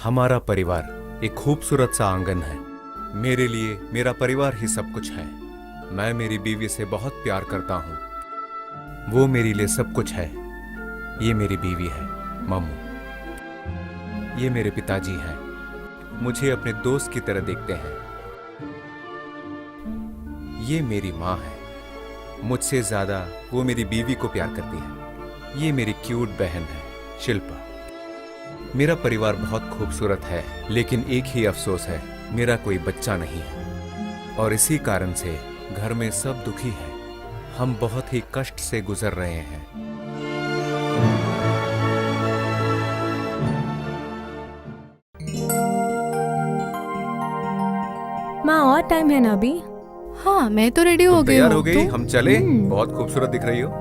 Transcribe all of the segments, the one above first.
हमारा परिवार एक खूबसूरत सा आंगन है। मेरे लिए मेरा परिवार ही सब कुछ है। मैं मेरी बीवी से बहुत प्यार करता हूँ। वो मेरे लिए सब कुछ है। ये मेरी बीवी है मम्मू। ये मेरे पिताजी हैं। मुझे अपने दोस्त की तरह देखते हैं। ये मेरी माँ है। मुझसे ज्यादा वो मेरी बीवी को प्यार करती है। ये मेरी क्यूट बहन है शिल्पा। मेरा परिवार बहुत खूबसूरत है, लेकिन एक ही अफसोस है, मेरा कोई बच्चा नहीं है। और इसी कारण से घर में सब दुखी हैं। हम बहुत ही कष्ट से गुजर रहे हैं। माँ और टाइम है ना अभी? हाँ, मैं तो रेडी हो गई तैयार हूँ। हो गई? हम चले? बहुत खूबसूरत दिख रही हो।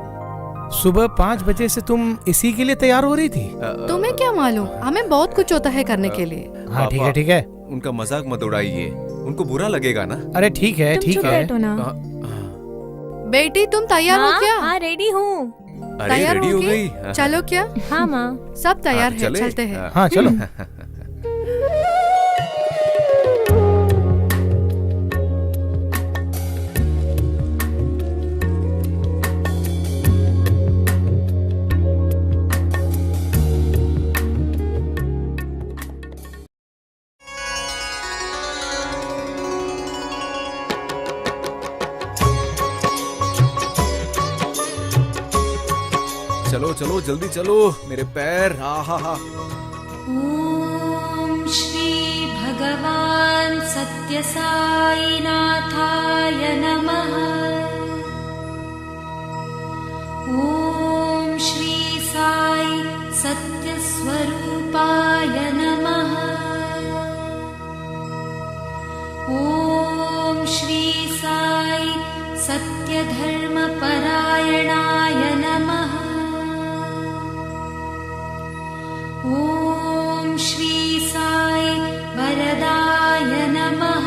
सुबह 5 बजे से तुम इसी के लिए तैयार हो रही थी? तुम्हें क्या मालूम, हमें बहुत कुछ होता है करने के लिए। हाँ ठीक है पापा, ठीक है। उनका मजाक मत उड़ाइए, उनको बुरा लगेगा ना। अरे ठीक है तुम ठीक चुप है। बैठो ना। बेटी तुम तैयार हो क्या? हाँ रेडी हूँ। अरे तैयार रेडी हो होगी? गई? चलो क्या? हाँ माँ। सब तैयार है, चले? चलते हैं। हाँ चलो। चलो चलो जल्दी चलो, मेरे पैर। हा। ॐ श्री भगवान् सत्यसाईनाथाय नमः। ॐ श्री साई सत्यस्वरूपाय नमः। ॐ श्री साई सत्यधर्मपरायणाय नमः। ॐ श्री साई वरदाय नमः।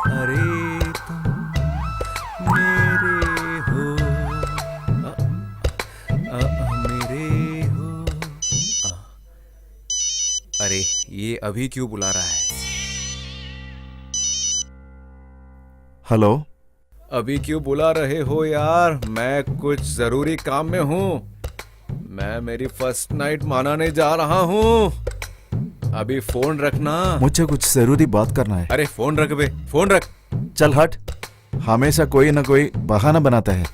अरे तुम मेरे हो, मेरे हो। अरे ये अभी क्यों बुला रहा है? हेलो। अभी क्यों बुला रहे हो यार? मैं कुछ जरूरी काम में हूँ। मैं मेरी फर्स्ट नाइट मनाने जा रहा हूँ। अभी फोन रखना। मुझे कुछ जरूरी बात करना है। अरे फोन रख बे, फोन रख। चल हट। हमेशा कोई ना कोई बहाना बनाता है।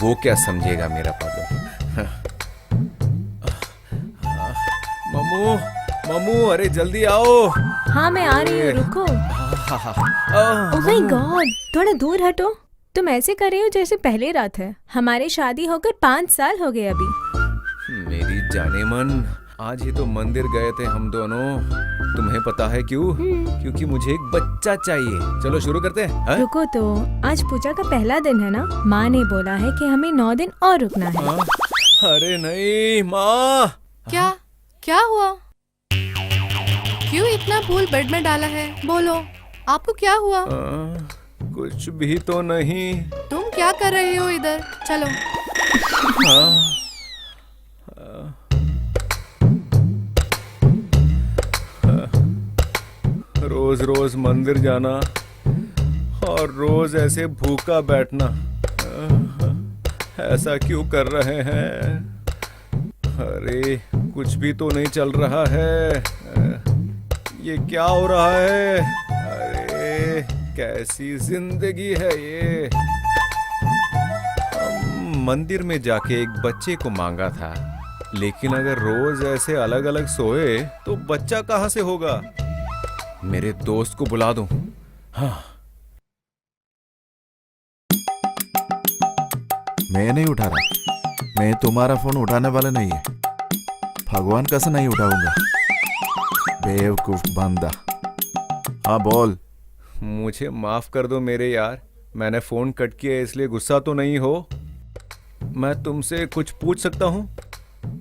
वो क्या समझेगा मेरा प्रॉब्लम। मम्मू मम्मू, अरे जल्दी आओ। हाँ मैं आ रही हूँ, रुको। ओह माय गॉड, थोड़ा दूर हटो। तुम ऐसे कर रही हो जैसे पहली रात है। हमारे शादी होकर 5 साल हो गए अभी। मेरी जाने मन, आज ही तो मंदिर गए थे हम दोनों। तुम्हें पता है क्यों? क्योंकि मुझे एक बच्चा चाहिए। चलो शुरू करते हैं। हाँ? रुको तो, आज पूजा का पहला दिन है ना। माँ ने बोला है कि हमें 9 दिन और रुकना है। हाँ? अरे नहीं माँ। क्या क्या हुआ? क्यों इतना फूल बेड में डाला है? बोलो, आपको क्या हुआ? कुछ भी तो नहीं। तुम क्या कर रहे हो इधर? चलो। रोज रोज मंदिर जाना और रोज ऐसे भूखा बैठना, ऐसा क्यों कर रहे हैं? अरे कुछ भी तो नहीं चल रहा है। ये क्या हो रहा है? अरे कैसी जिंदगी है ये। मंदिर में जाके एक बच्चे को मांगा था, लेकिन अगर रोज ऐसे अलग अलग सोए तो बच्चा कहाँ से होगा? मेरे दोस्त को बुला दूं। हाँ। मैं नहीं उठा रहा। मैं तुम्हारा फोन उठाने वाला नहीं है। भगवान कैसे नहीं उठाऊंगा? बेवकूफ बंदा। हाँ बोल। मुझे माफ कर दो मेरे यार, मैंने फोन कट किया इसलिए गुस्सा तो नहीं हो? मैं तुमसे कुछ पूछ सकता हूँ?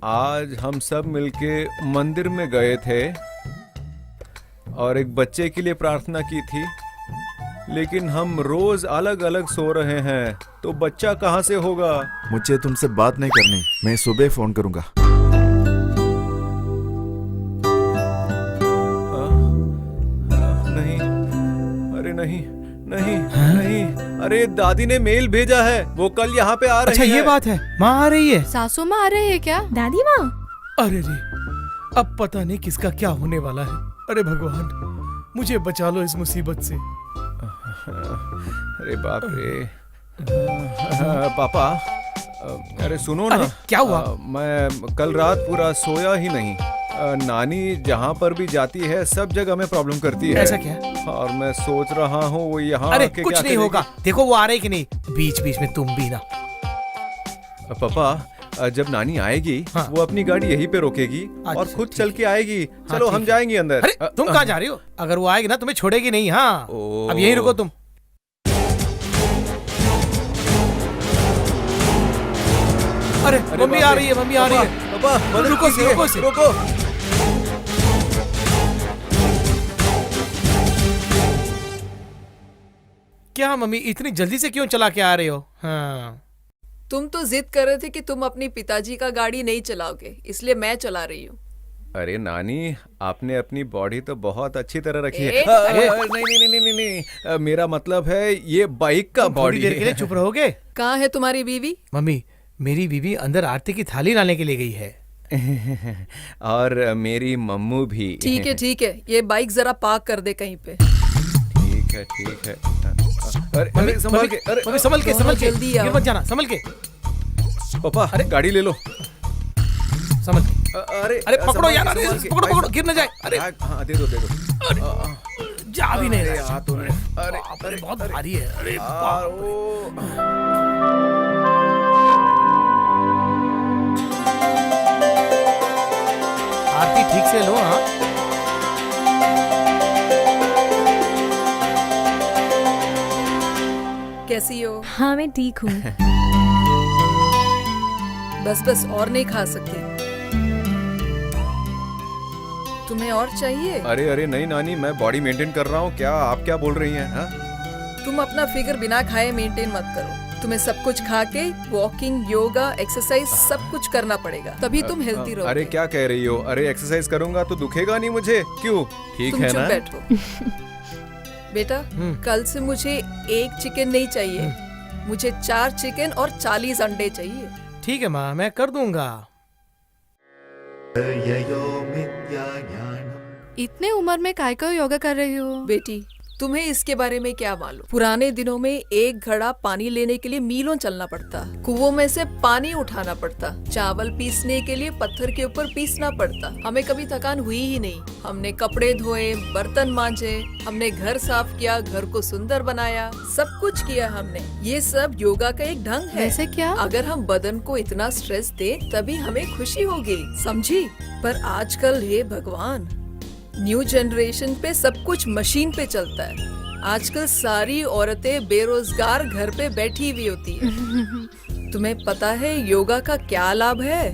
आज हम सब मिलके मंदिर में गए थे और एक बच्चे के लिए प्रार्थना की थी, लेकिन हम रोज अलग अलग सो रहे हैं, तो बच्चा कहाँ से होगा? मुझे तुमसे बात नहीं करनी, मैं सुबह फोन करूंगा। नहीं, अरे नहीं नहीं नहीं, अरे दादी ने मेल भेजा है, वो कल यहाँ पे आ रही अच्छा है। ये बात है, माँ आ रही है। सासू माँ आ रहे हैं क्या? दादी माँ? अरे रे, अब पता नहीं किसका क्या होने वाला है। अरे भगवान, मुझे बचा लो इस मुसीबत से। अरे बाप रे। पापा, अरे सुनो ना। अरे, क्या हुआ? मैं कल रात पूरा सोया ही नहीं। नानी जहाँ पर भी जाती है सब जगह में प्रॉब्लम करती है। ऐसा क्या? और मैं सोच रहा हूँ वो यहाँ अरे आके कुछ क्या नहीं करेगी? होगा, देखो वो आ रही कि नहीं। बीच बीच में तुम भी ना। पापा, जब नानी आएगी हाँ। वो अपनी गाड़ी यहीं पे रोकेगी और अच्छा, खुद ठीक चल के आएगी। चलो ठीक हम है। जाएंगे अंदर। अरे तुम कहाँ जा रही हो? अगर वो आएगी ना तुम्हें छोड़ेगी नहीं। हाँ, ओ। अब यहीं रुको तुम। अरे अरे मम्मी बाप आ रे। रही है, मम्मी आ रही है। पापा, मदद रुको, कीजिए, रुको, रुको। क्या मम्मी, इतनी जल्दी से क्यों चला के आ रहे हो? हाँ, तुम तो जिद कर रहे थे कि तुम अपनी पिताजी का गाड़ी नहीं चलाओगे, इसलिए मैं चला रही हूँ। अरे नानी, आपने अपनी बॉडी तो बहुत अच्छी तरह रखी है। ए, नहीं नहीं नहीं नहीं नहीं, मेरा मतलब है ये बाइक का तुम थोड़ी बॉडी देर के लिए है। चुप रहोगे? कहाँ है तुम्हारी बीवी? मम्मी, मेरी बीवी अंदर आरती की थाली लाने के लिए गई है। और मेरी मम्मू भी। ठीक है, ये बाइक जरा पार्क कर दे कहीं पे। ठीक है ठीक है। अरे मम्मी, अरे संभाल के, अरे मम्मी संभल के, दोनों संभल के, जल्दी आओ। गिर मत जाना, संभल के, पापा, अरे गाड़ी ले लो। संभल के। अरे अरे पकड़ो संभाल यार, के, अरे संभाल के। पकड़ो पकड़ो, गिर न जाए। अरे हाँ दे दो दे दो। जा भी नहीं अरे रहा। हाथों में। अरे अरे बहुत भारी है। अरे आरती ठीक से लो। हाँ, कैसी हो? हाँ मैं ठीक हूँ। बस और नहीं खा सकती। तुम्हें और चाहिए? अरे अरे नहीं नानी, मैं बॉडी मेंटेन कर रहा हूँ। क्या आप क्या बोल रही हैं? हाँ? तुम अपना फिगर बिना खाए मेंटेन मत करो। तुम्हें सब कुछ खा के वॉकिंग, योगा, एक्सरसाइज सब कुछ करना पड़ेगा, तभी तुम हेल्थी रहोगे। अरे क्या कह रही हो? अरे एक्सरसाइज करूंगा तो दुखेगा नहीं मुझे? क्यों? ठीक तुम है चुप ना? बैठो। बेटा, कल से मुझे 1 चिकन नहीं चाहिए, मुझे 4 चिकन और 40 अंडे चाहिए। ठीक है माँ, मैं कर दूंगा। इतने उम्र में काय का योगा कर रही हो? बेटी, तुम्हें इसके बारे में क्या मालूम? पुराने दिनों में एक घड़ा पानी लेने के लिए मीलों चलना पड़ता, कुओं में से पानी उठाना पड़ता, चावल पीसने के लिए पत्थर के ऊपर पीसना पड़ता। हमें कभी थकान हुई ही नहीं। हमने कपड़े धोए, बर्तन मांजे, हमने घर साफ किया, घर को सुंदर बनाया, सब कुछ किया हमने। ये सब योगा का एक ढंग है। वैसे क्या? अगर हम बदन को इतना स्ट्रेस दे तभी हमें खुशी होगी, समझी? पर आजकल हे भगवान, न्यू जनरेशन पे सब कुछ मशीन पे चलता है। आजकल सारी औरतें बेरोजगार घर पे बैठी हुई होती है। तुम्हें पता है योगा का क्या लाभ है?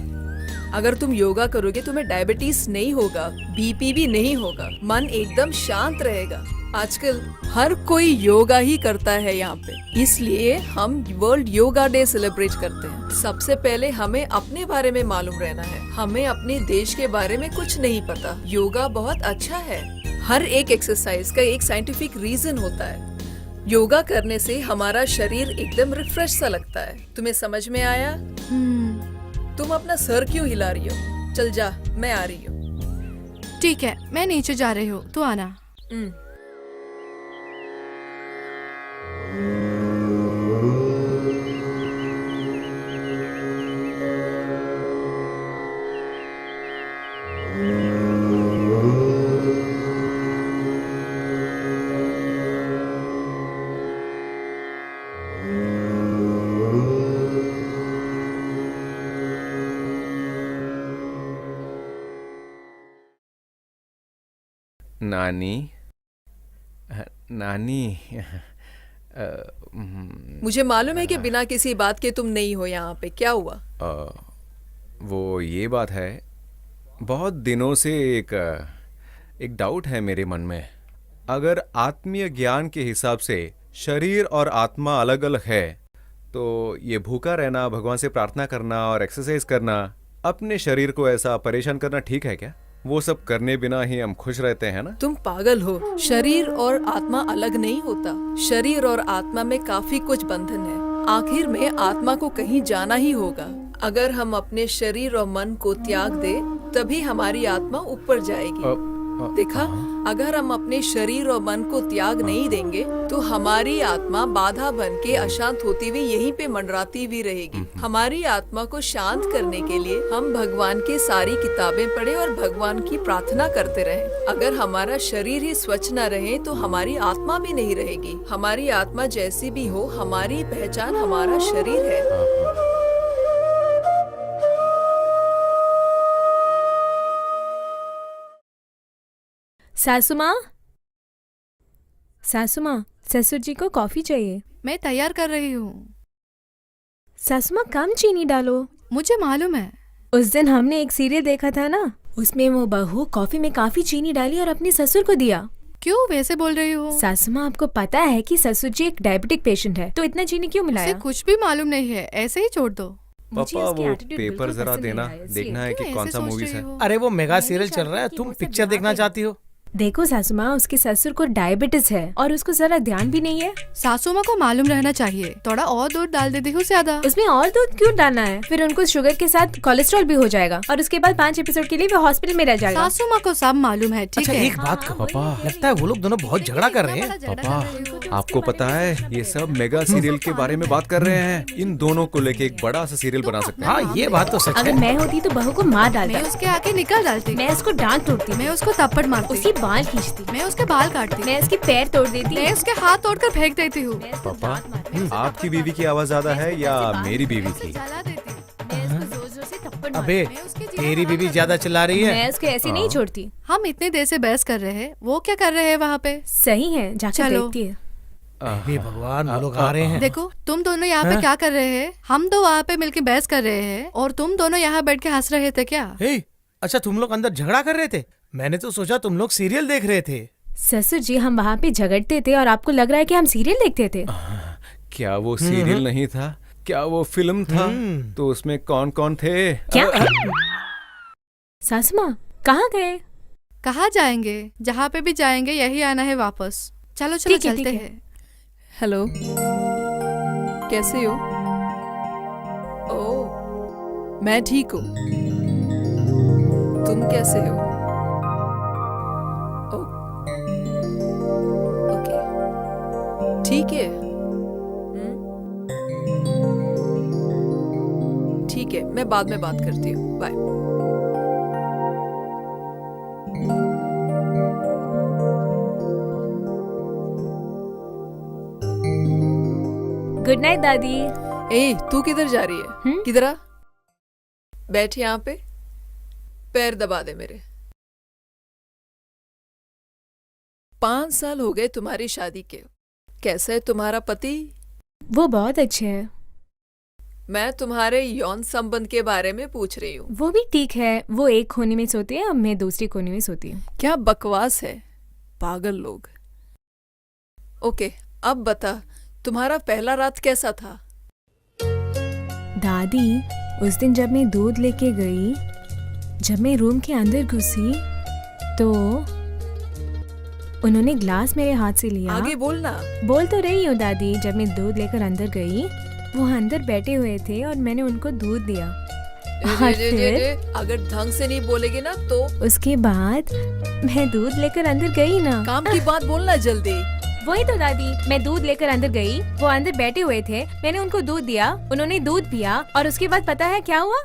अगर तुम योगा करोगे तुम्हें डायबिटीज नहीं होगा, बीपी भी नहीं होगा, मन एकदम शांत रहेगा। आजकल हर कोई योगा ही करता है यहाँ पे, इसलिए हम वर्ल्ड योगा डे सेलिब्रेट करते हैं। सबसे पहले हमें अपने बारे में मालूम रहना है। हमें अपने देश के बारे में कुछ नहीं पता। योगा बहुत अच्छा है। हर एक एक्सरसाइज का एक साइंटिफिक रीजन होता है। योगा करने से हमारा शरीर एकदम रिफ्रेश सा लगता है। तुम्हें समझ में आया? तुम अपना सर क्यों हिला रही हो? चल जा, मैं आ रही हूँ। ठीक है, मैं नीचे जा रही हूँ, तू आना। नानी, नानी, मुझे मालूम है कि बिना किसी बात के तुम नहीं हो यहाँ पे। क्या हुआ? वो ये बात है, बहुत दिनों से एक डाउट है मेरे मन में। अगर आत्मीय ज्ञान के हिसाब से शरीर और आत्मा अलग अलग है, तो ये भूखा रहना, भगवान से प्रार्थना करना और एक्सरसाइज करना, अपने शरीर को ऐसा परेशान करना ठीक है क्या? वो सब करने बिना ही हम खुश रहते हैं ना? तुम पागल हो। शरीर और आत्मा अलग नहीं होता। शरीर और आत्मा में काफी कुछ बंधन है। आखिर में आत्मा को कहीं जाना ही होगा। अगर हम अपने शरीर और मन को त्याग दे, तभी हमारी आत्मा ऊपर जाएगी। देखा, अगर हम अपने शरीर और मन को त्याग नहीं देंगे, तो हमारी आत्मा बाधा बन के अशांत होती हुई यहीं पे मंडराती हुई रहेगी। हमारी आत्मा को शांत करने के लिए हम भगवान की सारी किताबें पढ़े और भगवान की प्रार्थना करते रहें। अगर हमारा शरीर ही स्वच्छ न रहे, तो हमारी आत्मा भी नहीं रहेगी। हमारी आत्मा जैसी भी हो, हमारी पहचान हमारा शरीर है। सासू माँ, सासू माँ, ससुर जी को कॉफी चाहिए। मैं तैयार कर रही हूँ। सासू माँ, कम चीनी डालो। मुझे मालूम है। उस दिन हमने एक सीरियल देखा था ना, उसमें वो बहू कॉफी में काफी चीनी डाली और अपने ससुर को दिया। क्यों वैसे बोल रही हो? सासू माँ, आपको पता है कि ससुर जी एक डायबिटिक पेशेंट है, तो इतना चीनी क्यों उसे मिलाया? कुछ भी मालूम नहीं है, ऐसे ही छोड़ दो। मुझे पापा, इसकी वो attitude पेपर बिल्कुल जरा पसंद नहीं देना, आया, देखना है क्यों कि कौन ऐसे सा सोच मूवीज रही है। हो? अरे वो मेगा मैंने सीरियल चल चाहा रहा है, कि तुम वो सब पिक्चर बात देखना है। चाहती हो? देखो सासू माँ, उसके ससुर को डायबिटीज है और उसको जरा ध्यान भी नहीं है। सासू माँ को मालूम रहना चाहिए। थोड़ा और दूध डाल देती हूँ ज्यादा। उसमें और दूध क्यों डालना है? फिर उनको शुगर के साथ कोलेस्ट्रॉल भी हो जाएगा और उसके बाद 5 एपिसोड के लिए वो हॉस्पिटल में रह जाएगा। सासू माँ को सब मालूम है, ठीक अच्छा है? एक बात कहो, पापा। लगता है वो लोग दोनों बहुत झगड़ा कर रहे हैं। पापा, आपको पता है ये सब मेगा सीरियल के बारे में बात कर रहे हैं। इन दोनों को लेके एक बड़ा सा सीरियल बना सकते हैं। हाँ ये बात तो सच अगर है। मैं होती तो बहू को मार डालता, मैं उसके आके निकल डालती, मैं उसको डांट तोड़ती, मैं उसको थप्पड़ मारती, उसकी बाल खींचती, मैं उसके बाल काटती, मैं उसके पैर तोड़ देती, मैं उसके हाथ तोड़कर फेंक देती हूँ, मैं उसको पापा, दांत मारती, आपकी बीवी की आवाज ज्यादा है या मेरी बीवी की? जला देती, मैं उसको जोर-जोर से थप्पड़ मारती। अबे मैं उसकी जीभ तेरी बीवी ज्यादा चिल्ला रही है। मैं उसको ऐसे नहीं छोड़ती। हम इतनी देर से बहस कर रहे हैं, वो क्या कर रहे हैं वहाँ पे? सही है, जाकर चलो। देखती है। हे भगवान, वो लोग आ रहे हैं। देखो, तुम दोनों यहाँ पे क्या कर रहे हैं? हम तो वहाँ पे मिलके बहस कर रहे हैं और तुम दोनों यहाँ बैठ के हंस रहे थे क्या? हे, अच्छा तुम लोग अंदर झगड़ा कर रहे थे? मैंने तो सोचा तुम लोग सीरियल देख रहे थे। ससुर जी, हम वहाँ पे झगड़ते थे और आपको लग रहा है कि हम सीरियल देखते थे। क्या वो सीरियल नहीं था? क्या वो फिल्म था? तो उसमें कौन कौन थे? क्या? सासू माँ, कहाँ गए? कहाँ जाएंगे? जहाँ पे भी जाएंगे यही आना है वापस। चलो चलो ठीक है, चलते ठीक है। हैं। हेलो, कैसे हो? ओह, मैं ठीक हूँ। तुम कैसे हो? ओह, ओके, ठीक है। ठीक है, मैं बाद में बात करती हूँ। बाय। गुड नाइट दादी। ए, तू किधर जा रही है? किधर आ? बैठ यहाँ पे, पैर दबा दे मेरे। 5 साल हो गए तुम्हारी शादी के। कैसा है तुम्हारा पति? वो बहुत अच्छे हैं। मैं तुम्हारे यौन संबंध के बारे में पूछ रही हूँ। वो भी ठीक है, वो एक कोने में सोती है और मैं दूसरी कोने में सोती हूँ। क्या बकवास है, पागल लोग। ओके, अब बता, तुम्हारा पहला रात कैसा था? दादी, उस दिन जब मैं दूध लेके गई, जब मैं रूम के अंदर घुसी तो उन्होंने ग्लास मेरे हाथ से लिया। आगे बोलना। बोल तो रही हूँ दादी। जब मैं दूध लेकर अंदर गई, वो अंदर बैठे हुए थे और मैंने उनको दूध दिया। और फिर अगर ढंग से नहीं बोलेगी ना तो उसके बाद मैं दूध लेकर अंदर गई ना। काम की बात बोलना जल्दी। वही तो दादी, मैं दूध लेकर अंदर गई, वो अंदर बैठे हुए थे, मैंने उनको दूध दिया, उन्होंने दूध पिया और उसके बाद पता है क्या हुआ?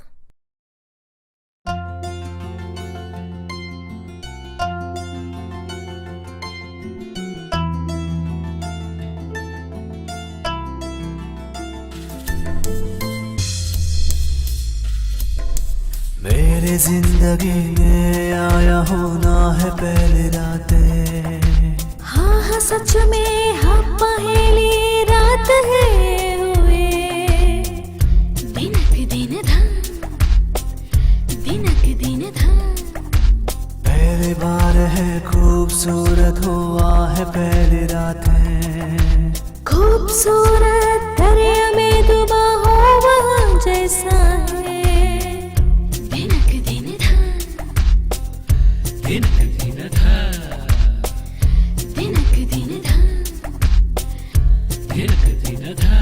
मेरे जिंदगी में आया होना है पहले रातें। हाँ हाँ सच में हाँ पहली रात है हुए दिन पे दिन धन पहली बार है खूबसूरत हुआ है पहली रात है खूबसूरत दरिया में डूबा हो वहाँ जैसा है दिनक दिन था दिनक दिन था दिनक दिन था दिनक दिन था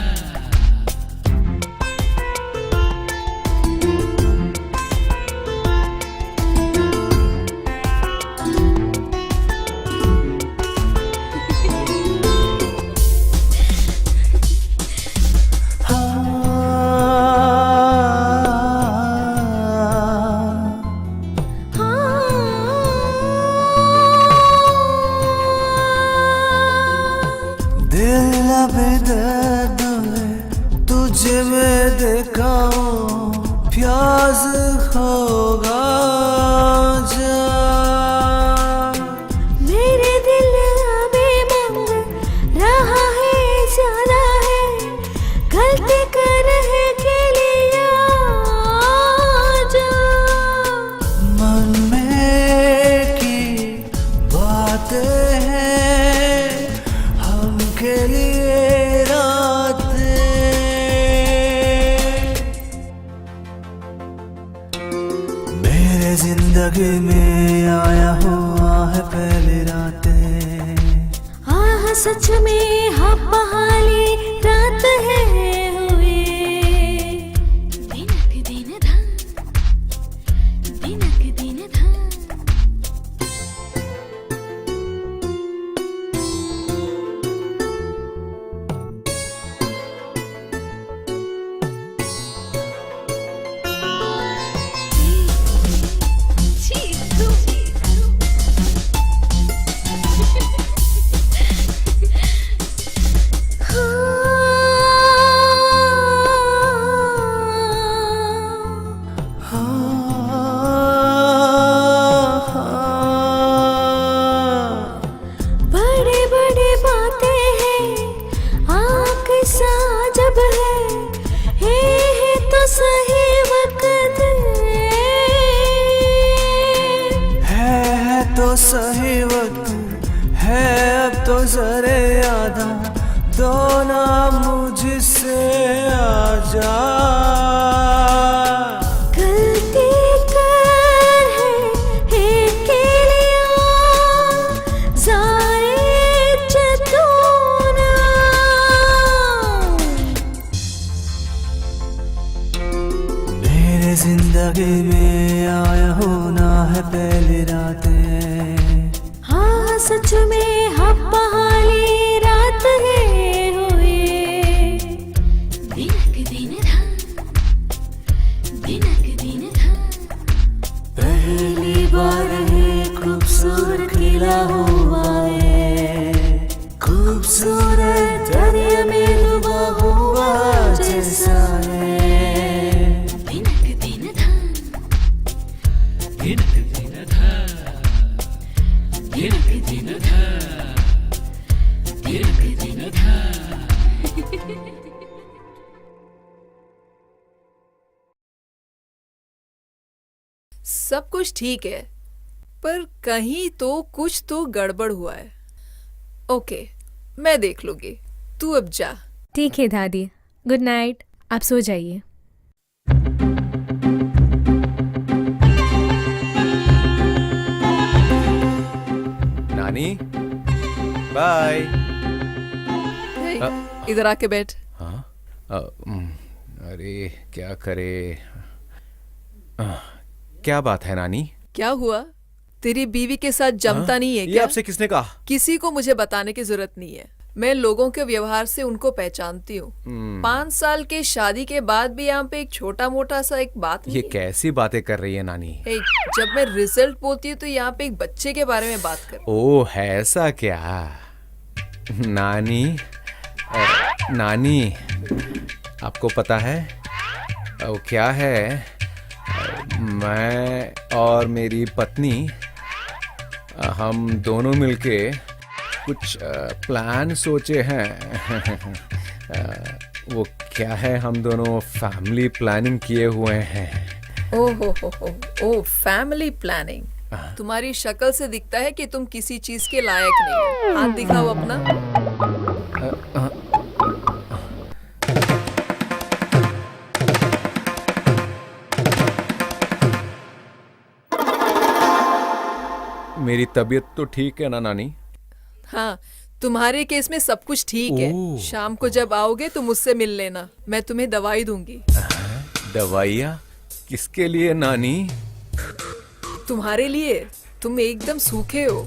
दिल बेदर्द है तुझे मैं देखा हूँ प्यास होगा जा मेरे दिल अभी मंग रहा है ज्यादा है गलती कर रहे के लिए आजा मन में की बातें हैं हम के लिए रातें मेरे जिंदगी में आया हुआ है पहली रातें आह सच में हम बहाली रात है हुए दिनक दिन था दिनक दिन था बड़े बड़े बातें हैं आँख सा जब है तो सही वक्त है तो सही वक्त है अब तो जरे आधा दो ना मुझसे आजा गलती कर है के लिए जाए चतुना मेरे जिंदगी में आया होना है पहली रातें हाँ सच में हम बहाली रात है हुए दिनक दिन था दिनक दिन था पहली बार है खूबसूरत खिला हुआ है खूबसूरत दरिया में डूबा हुआ जैसा है दिनक दिन था दिनक दिन था दिनक दिन था दिनक दिन था सब कुछ ठीक है, पर कहीं तो कुछ तो गड़बड़ हुआ है। ओके, मैं देख लूंगी, तू अब जा। ठीक है दादी, गुड नाइट। आप सो जाइए। नानी, बाय। हे, इधर आके बैठ। हाँ, अरे क्या करे। क्या बात है नानी? क्या हुआ? तेरी बीवी के साथ जमता नहीं है ये क्या? आपसे किसने कहा? किसी को मुझे बताने की जरूरत नहीं है। मैं लोगों के व्यवहार से उनको पहचानती हूँ। 5 साल के शादी के बाद भी यहाँ पे एक छोटा मोटा सा एक बात नहीं ये है। कैसी बातें कर रही है नानी? हे, जब मैं रिजल्ट बोलती हूँ तो यहाँ पे एक बच्चे के बारे में बात कर। ओह, ऐसा क्या? नानी, नानी, आपको पता है वो क्या है? मैं और मेरी पत्नी, हम दोनों मिलके कुछ प्लान सोचे हैं। वो क्या है, हम दोनों फैमिली प्लानिंग किए हुए हैं। ओ फैमिली प्लानिंग। तुम्हारी शक्ल से दिखता है कि तुम किसी चीज के लायक नहीं हो। हाथ दिखाओ अपना। मेरी तबीयत तो ठीक है ना नानी? हाँ, तुम्हारे केस में सब कुछ ठीक है। ओह। शाम को जब आओगे तो मुझसे मिल लेना, मैं तुम्हें दवाई दूंगी। दवाइयाँ किसके लिए नानी? तुम्हारे लिए। तुम एकदम सूखे हो।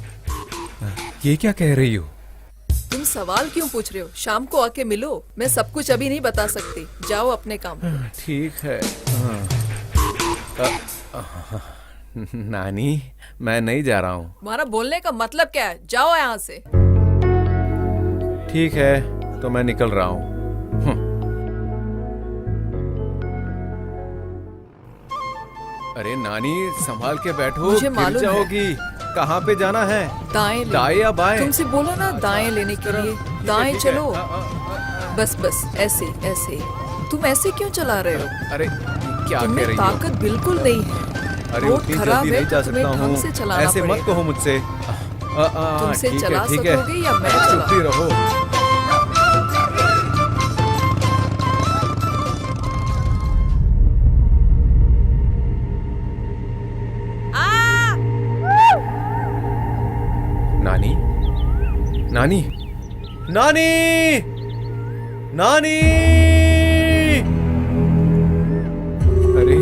ये क्या कह रही हो? तुम सवाल क्यों पूछ रहे हो? शाम को आके मिलो, मैं सब कुछ अभी नहीं बता सकती। जाओ अपने काम पे। ठीक है। नानी, मैं नहीं जा रहा हूँ। तुम्हारा बोलने का मतलब क्या है? जाओ यहाँ से। ठीक है, तो मैं निकल रहा हूँ। अरे नानी, संभाल के बैठो, मुझे गिर मालूम है। जाओगी। कहाँ पे जाना है? दाएं ले। दाएं या बाएं? तुमसे बोला ना दाएं लेने के लिए। दाएं ठीक है। चलो। बस बस, ऐसे ऐसे। तुम ऐसे क्यों चला रहे हो? अरे क्या कह तुम्हें रही हो? ताकत बिल्कुल नहीं है। अरे रोड उतनी खराब जल्दी है, नहीं जा तुम्हें सकता ढंग हूँ। से चलाना ऐसे मत पड़ेगा। कहो मुझसे। तुमसे ठीक चला है, ठीक है। सकोगे या मैं चुप ही चलाऊं? रहो। नानी, नानी, नानी, नानी! अरे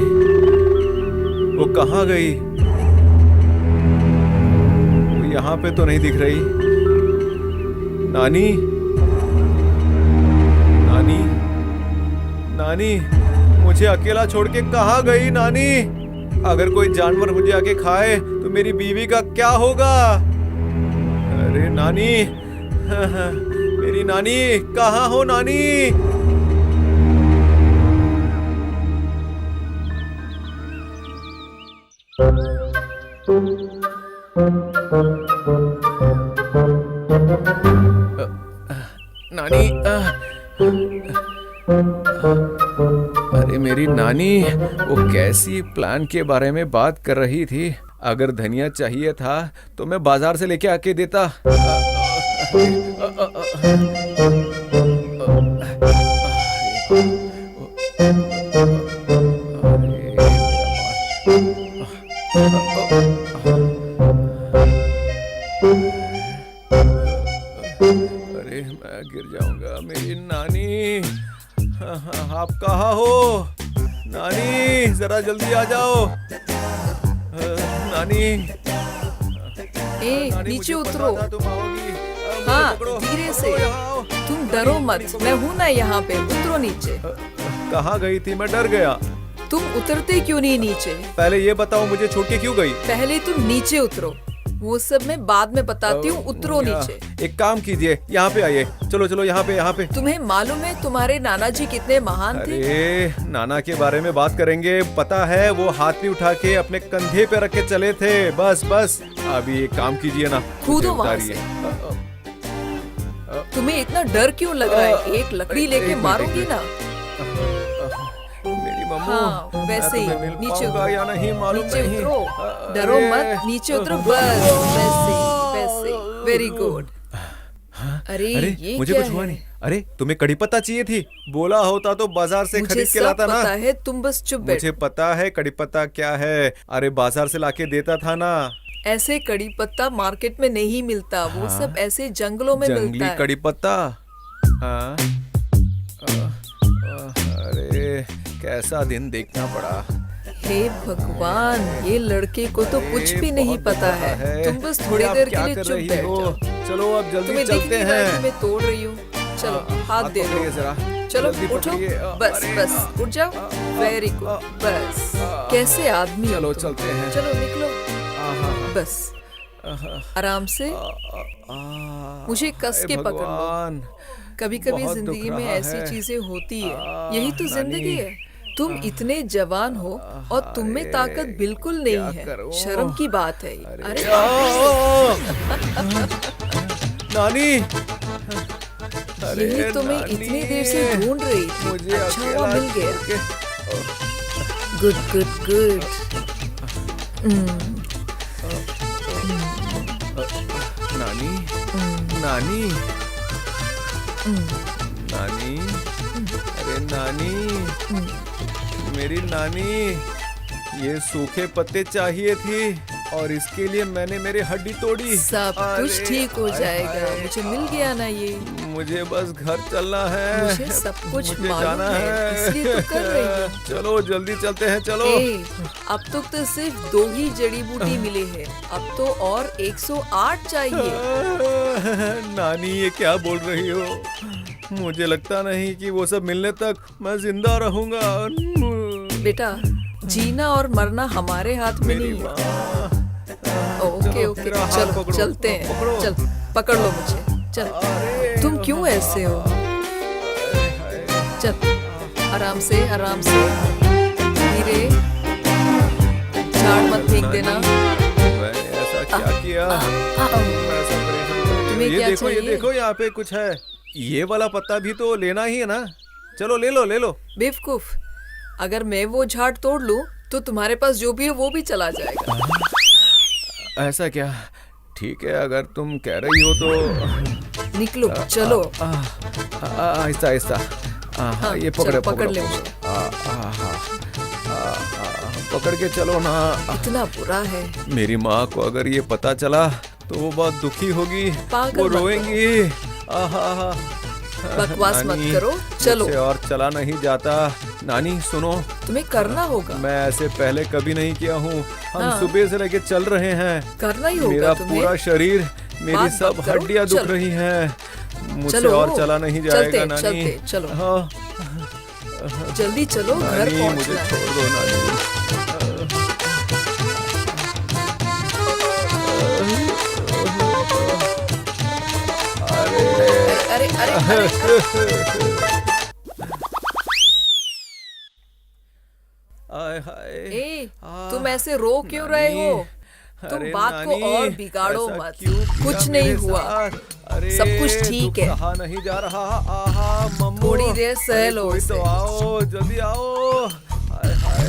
वो कहाँ गई? वो यहाँ पे तो नहीं दिख रही। नानी, नानी, नानी, मुझे अकेला छोड़ के कहाँ गई नानी? अगर कोई जानवर मुझे आके खाए तो मेरी बीवी का क्या होगा? अरे नानी, मेरी नानी, कहाँ हो नानी? नानी, अरे मेरी नानी, वो कैसी प्लान के बारे में बात कर रही थी? अगर धनिया चाहिए था तो मैं बाजार से लेके आके देता। अरे मैं गिर जाऊंगा। मेरी नानी, आप कहाँ हो? नानी, जरा जल्दी आ जाओ। नानी, ए, नानी, नीचे मुझे उतरो। पता था तुम आओगी। मुझे हाँ, पकड़ो। धीरे से। ओ, यहाँ आओ। तुम डरो मत, मैं हूं ना यहाँ पे। उतरो नीचे। कहाँ गई थी? मैं डर गया। तुम उतरते क्यों नहीं नीचे? पहले ये बताओ, मुझे छोड़ के क्यों गई? पहले तुम नीचे उतरो, वो सब मैं बाद में बताती हूँ। उतरो नीचे। एक काम कीजिए, यहाँ पे आइए। चलो चलो, यहाँ पे, यहाँ पे। तुम्हें मालूम है तुम्हारे नाना जी कितने महान थे? अरे नाना के बारे में बात करेंगे। पता है, वो हाथी उठा के अपने कंधे पे रख के चले थे। बस बस, अभी एक काम कीजिए ना, कूदो मुझे वहाँ उतारिए। तुम्हें इतना डर क्यों लग रहा है? एक लकड़ी एक लेके मिनट, मारोगी एक ना। मेरी मम्मी, हाँ, वैसे ही। मैं तुम्हें मिल नीचे पाऊंगा उतरो। या नहीं मालूम नीचे नहीं। उतरो, डरो अरे, मत। नीचे उतरो, बस वैसे वैसे। Very good. अरे अरे ये मुझे क्या कुछ हुआ है? नहीं। अरे तुम्हें कड़ी पत्ता चाहिए थी? बोला होता तो बाजार से मुझे खरीद के सब लाता ना। पता है, तुम बस चुप मुझे बैठो। पता है कड़ी पत्ता क्या है। अरे बाजार से लाके देता था ना। ऐसे कड़ी पत्ता मार्केट में नहीं मिलता, वो सब ऐसे जंगलों में जंगली मिलता है। कड़ी पत्ता। हाँ। अरे कैसा दिन देखना पड़ा। हे भगवान, ये लड़के को तो कुछ अरे, भी नहीं बहुत पता बड़ा है। तुम बस थोड़ी आप देर क्या के लिए कर चुप रही बैठ हो? जाओ। चलो अब जल्दी तुम्हें दिख चलते नहीं रहा है कि हैं। मैं तोड़ रही हूँ? चलो हाथ दे पकड़िए दो। जरा। चलो जल्दी उठो, पकड़िए। बस अरे, बस उठ जाओ। वेरी गुड, बस। कैसे आदमी हो चलो तुम? चलते हैं। चलो निकलो, बस आराम से। मुझे कस के पकड़ लो। भगवान, कभी कभी बहुत दुख जिंदगी में रहा ऐसी है। चीजें होती है, यही तो नानी। जिंदगी है। तुम इतने जवान हो और तुम में ताकत बिल्कुल नहीं क्या है। करूं? शर्म की बात है ये। अरे नानी, यही तो मैं इतनी देर से ढूंढ रही थी। मुझे अच्छा हुआ अकेला मिल गया। छोड़ के- गुड गुड गुड। नानी, नानी, नानी, अरे नानी, मेरी नानी, ये सूखे पत्ते चाहिए थी और इसके लिए मैंने मेरी हड्डी तोड़ी। सब कुछ अरे, ठीक हो हाय, जाएगा, हाय। मुझे मिल गया ना ये। मुझे बस घर चलना है, मुझे सब कुछ मुझे मालूम जाना है, इसलिए तो कर रही हूँ। चलो जल्दी चलते हैं, चलो। ए, अब तक तो सिर्फ 2 ही जड़ी बूटी मिले हैं, अब तो और 108 चाहिए। नानी ये क्या बोल रही हो? मुझे लगता नहीं कि वो सब मिलने तक मैं जिंदा रहूंगा। बेटा, जीना और मरना हमारे हाथ में मेरी नहीं है। माँ। ओके चलो, ओके, मेरा हाथ चलो पकड़ो, चलते हैं। पकड़ो। चल, पकड़ लो मुझे। चल, अरे, तुम क्यों ऐसे हो? चल, आराम से, आराम से, धीरे, झाड़ मत फेंक देना। मैंने ऐसा क्या किया? मैं ऐसा परेशान कर दिया। तुम्हें ये क्या देखो, ये चाहिए? देखो, यहाँ पे कुछ है। ये वाला पत्ता भी तो लेना ही है ना? चलो ले लो, ले लो। बेवकूफ, अगर मैं वो झाड़ तोड़ लूं तो तुम्हारे पास जो भी है वो भी चला जाएगा। ऐसा क्या? ठीक है, अगर तुम कह रही हो तो निकलो, चलो। आहिस्ता आहिस्ता। हाँ, ये चलो, पकड़ो, पकड़ ले पकड़ो। मुझे। पकड़ के चलो ना। इतना बुरा है। मेरी माँ को अगर ये पता चला तो वो बहुत दुखी होगी, पागल वो मत रोएंगी। आहा, बकवास मत नानी, करो, चलो। मुझसे और चला नहीं जाता। नानी सुनो, तुम्हें करना होगा, मैं ऐसे पहले कभी नहीं किया हूँ। हम हाँ। सुबह से लेके चल रहे हैं। करना ही होगा मेरा तुम्हें। पूरा शरीर, मेरी बात सब मत करो, हड्डियां दुख चलो। रही हैं। मुझसे चलो, और चला नहीं चलते, जाएगा नानी। चलते, चलो। हाँ, जल्दी चलो, घर नानी मुझे पहुंचना है। छोड़ दो नानी। अरे अरे अरे, आय हाय। ए, तुम ऐसे रो क्यों रहे हो? तुम अरे बात को नानी, और बिगाड़ो ऐसा मत। क्यों किया कुछ नहीं मेरे हुआ। साथ? अरे सब कुछ ठीक दुख है। सहा नहीं जा रहा। आहा मम्मू, थोड़ी देर सह अरे लो कोई उसे। तो आओ, जल्दी आओ। हाय हाय।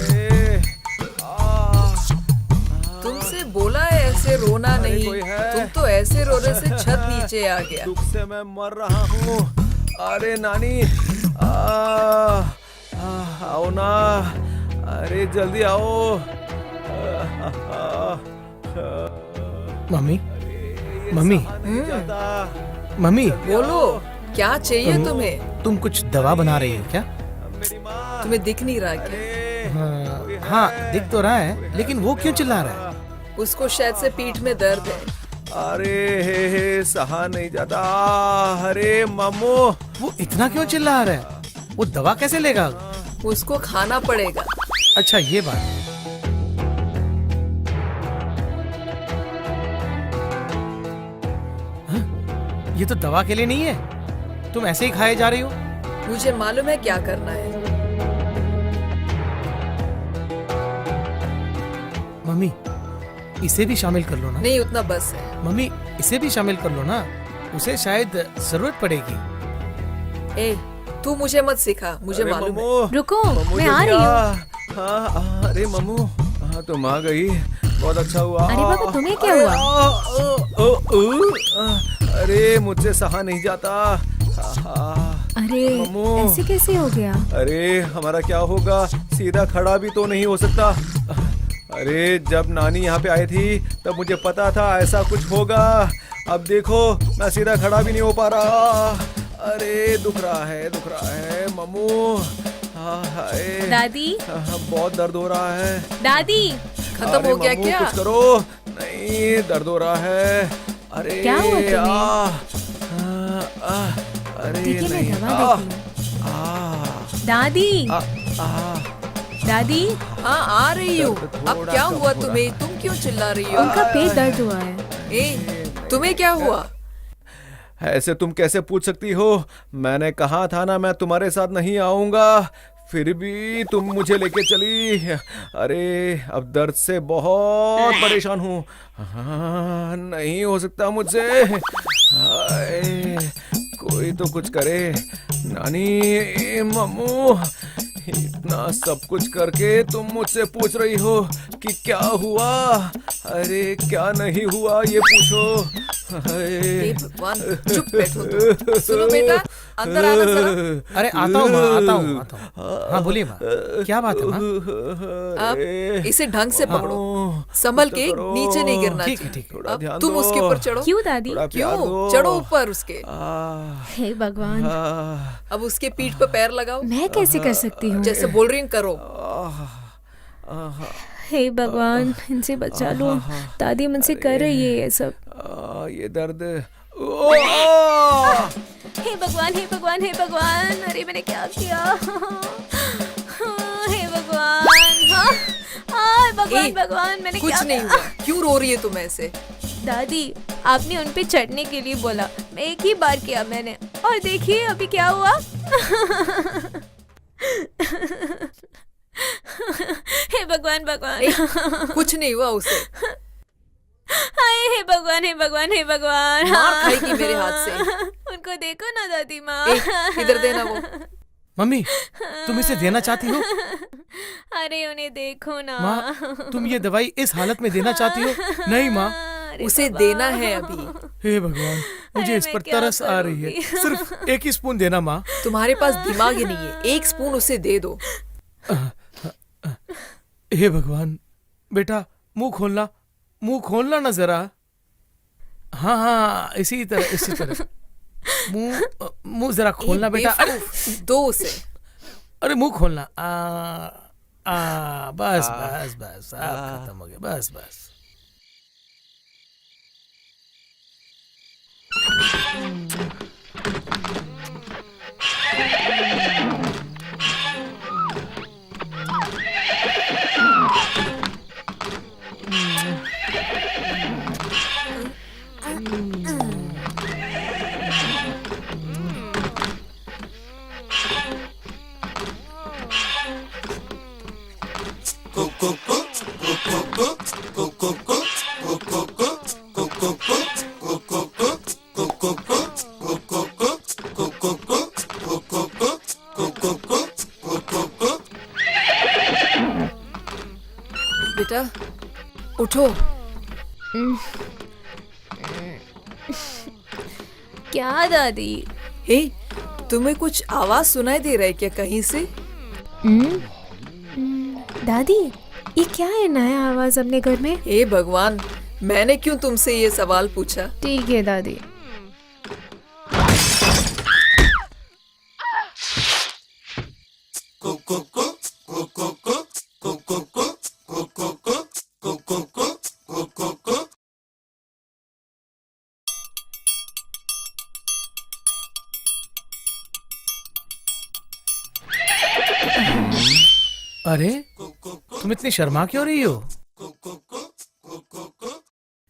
तुमसे बोला है ऐसे रोना अरे नहीं। कोई है? तुम तो ऐसे रोने से छत नीचे आ गया। दुख से मैं मर रहा हूँ। अरे नानी, आओ ना, अरे जल्दी आओ। मम्मी, मम्मी, मम्मी, बोलो, क्या चाहिए तुम्हें? तुम कुछ दवा बना रही हो क्या? मेरी माँ, तुम्हें दिख नहीं रहा क्या? हाँ, हाँ दिख तो रहा है, लेकिन वो क्यों चिल्ला रहा है? उसको शायद से पीठ में दर्द है। अरे हे सहा नहीं जाता। अरे मम्मू, वो इतना क्यों चिल्ला रहा है? वो दवा कैसे लेगा? उसको खाना पड़ेगा। अच्छा ये बात। हाँ? ये तो दवा के लिए नहीं है, तुम ऐसे ही खाए जा रही हो। मुझे मालूम है क्या करना है। मम्मी, इसे भी शामिल कर लो ना। नहीं, उतना बस है। मम्मी, इसे भी शामिल कर लो ना, उसे शायद जरूरत पड़ेगी। ए, तू मुझे मत सिखा, मुझे अरे मालूम है। मम्मू, रुको, मम्मू मैं जल्दी आ रही हूँ। हाँ, अरे मम्मू, हाँ तुम आ गई, बहुत अच्छा हुआ। अरे बाबा, तुम्हें क्या अरे, हुआ? अरे मुझसे सहा नहीं जाता। अरे मम्मू। ऐसे कैसे हो गया? अरे हमारा क्या होगा? सीधा खड़ा भी तो नहीं हो सकता। अरे जब नानी यहाँ पे आई थी तब मुझे पता था ऐसा कुछ होगा। अब देखो मैं सीधा खड़ा भी नहीं हो पा रहा। अरे दुख रहा है मम्मू। हाय। दादी, बहुत दर्द हो रहा है। दादी, खत्म अरे हो गया मम्मू, क्या? कुछ करो। नहीं, दर्द हो रहा है। अरे क्या हुआ तुम्हें? अरे ठीक है, मैं नहीं, दवा देती हूँ। दादी, दादी, हाँ, आ रही हूँ। दर्द अब थोड़ा क्या कम हुआ हो तुम्हें? तुम क्यों चिल्ला रही हो? उनका पेट दर्द हुआ है। ए, तुम्हें क्या हुआ? ऐसे तुम कैसे पूछ सकती हो? मैंने कहा था ना मैं तुम्हारे साथ नहीं आऊंगा, फिर भी तुम मुझे लेके चली। अरे अब दर्द से बहुत परेशान हूँ। हाँ, नहीं हो सकता मुझसे। हाय, कोई तो कुछ करे। नानी, मम्मू, इतना सब कुछ करके तुम मुझसे पूछ रही हो कि क्या हुआ? अरे क्या नहीं हुआ ये पूछो। हे भगवान, चुप बैठो तुम। सुनो बेटा, अंदर आना जरा। अरे आता हूँ माँ, आता हूँ। हाँ बोलिए माँ, क्या बात है माँ? अब इसे ढंग से पकड़ो, संभल के, नीचे नहीं गिरना ठीक है, चाहिए। ठीक है। अब तुम उसके ऊपर चढ़ो। क्यों दादी? क्यों? चढ़ो ऊपर उसके। हे भगवान, अब उसके पीठ पर पैर लगाओ। मैं कैसे कर सकती हूँ? जैसे बोल रही हूँ करो। हे भगवान, इनसे बचा लो। दादी मुझसे कर रही है ये सब। ये दर्द। हे भगवान, हे भगवान, हे भगवान, अरे मैंने क्या किया? हे भगवान, हाँ, भगवान ए, भगवान, मैंने कुछ क्या नहीं किया? हुआ। क्यों रो रही है तुम ऐसे? दादी, आपने उन पे चढ़ने के लिए बोला, मैं एक ही बार किया मैंने, और देखिए अभी क्या हुआ। हे भगवान भगवान, कुछ नहीं हुआ उसे। हाय हे भगवान, हे भगवान, हे भगवान, मार खाएगी मेरे हाथ से। उनको देखो ना दादी माँ। इधर देना वो। मम्मी, तुम इसे देना चाहती हो? अरे उन्हें देखो ना। माँ, तुम ये दवाई इस हालत में देना चाहती हो? नहीं माँ, अरे उसे बाबा। देना है अभी। हे भगवान, मुझे अरे इस मैं पर क्या तरस आ रही है। करूंगी? सिर्फ एक ही स्पून देना माँ। तुम्हारे पास दिमाग ही नहीं है, एक स्पून उसे दे दो। हे भगवान, बेटा मुंह खोलना, मुंह खोलना ना जरा। हाँ हाँ, इसी तरह, इसी तरह। मुंह जरा खोलना बेटा। अरे बेवकूफ, दो उसे। अरे मुंह खोलना। बस बस बस, अब खत्म हो गया, बस बस। बेटा उठो। क्या दादी? हे, तुम्हें कुछ आवाज सुनाई दे रहा है क्या कहीं से? दादी, ये क्या है नया आवाज अपने घर में? हे भगवान, मैंने क्यों तुमसे ये सवाल पूछा? ठीक है दादी। अरे तुम इतनी शर्मा क्यों रही हो?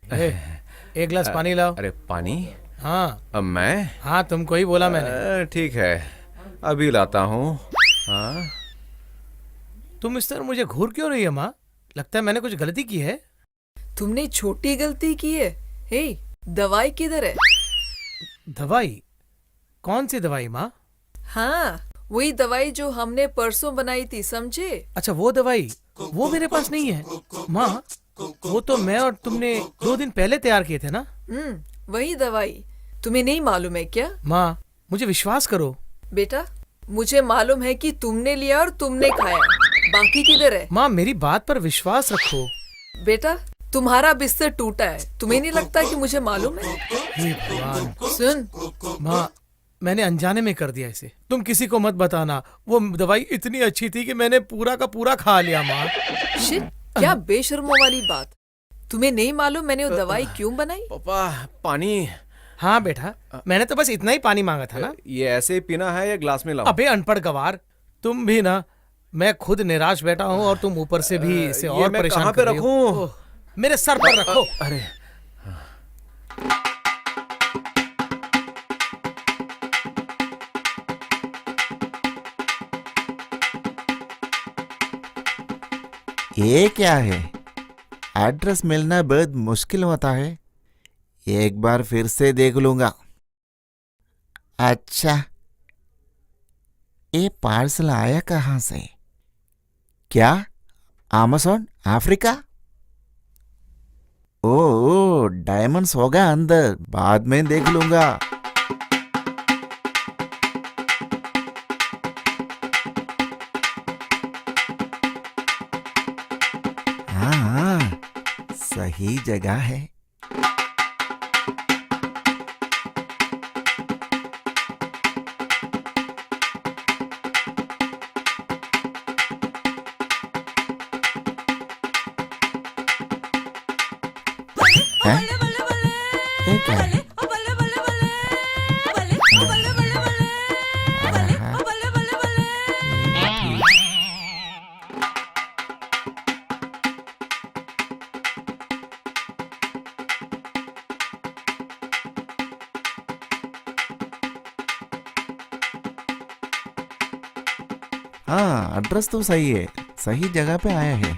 एक गिलास पानी लाओ। अरे पानी? हाँ अब मैं? हाँ, तुमको ही बोला मैंने। ठीक है, अभी लाता हूँ। हाँ? तुम इस तरह मुझे घूर क्यों रही है माँ? लगता है मैंने कुछ गलती की है। तुमने छोटी गलती की है। हे, दवाई किधर है? दवाई? कौन सी दवाई माँ? हाँ, वही दवाई जो हमने परसों बनाई थी, समझे? अच्छा वो दवाई, वो मेरे पास नहीं है माँ। वो तो मैं और तुमने 2 दिन पहले तैयार किए थे ना। वही दवाई। तुम्हें नहीं मालूम है क्या? माँ, मुझे विश्वास करो। बेटा, मुझे मालूम है कि तुमने लिया और तुमने खाया। बाकी किधर है? माँ, मेरी बात पर विश्वास रखो। बेटा, तुम्हारा बिस्तर टूटा है, तुम्हें नहीं लगता कि मुझे मालूम है? हे भगवान। सुन, माँ, मैंने अनजाने में कर दिया इसे। तुम किसी को मत बताना। वो दवाई इतनी अच्छी थी कि मैंने पूरा का पूरा खा लिया माँ। शिट, क्या बेशर्मों वाली बात। तुम्हें नहीं मालूम मैंने वो दवाई क्यों बनाई? पापा, पानी। हाँ बेटा, मैंने तो बस इतना ही पानी मांगा था ना। ये ऐसे ही पीना है या ग्लास में लाऊं? अबे अनपढ़ गवार, तुम भी ना। मैं खुद निराश बैठा हूँ और तुम ऊपर से भी इसे ये और मैं परेशान कहाँ कर पे रही हो। रखूं? ओह, मेरे सर पर रखो। अरे ये क्या है? एड्रेस मिलना बहुत मुश्किल होता है। एक बार फिर से देख लूंगा। अच्छा, ये पार्सल आया कहाँ से? क्या अमेज़न अफ्रीका? ओ डायमंड्स होगा अंदर, बाद में देख लूंगा। हाँ, सही जगह है। हैं? ये क्या है? हाँ, एड्रेस तो सही है, सही जगह पे आया है।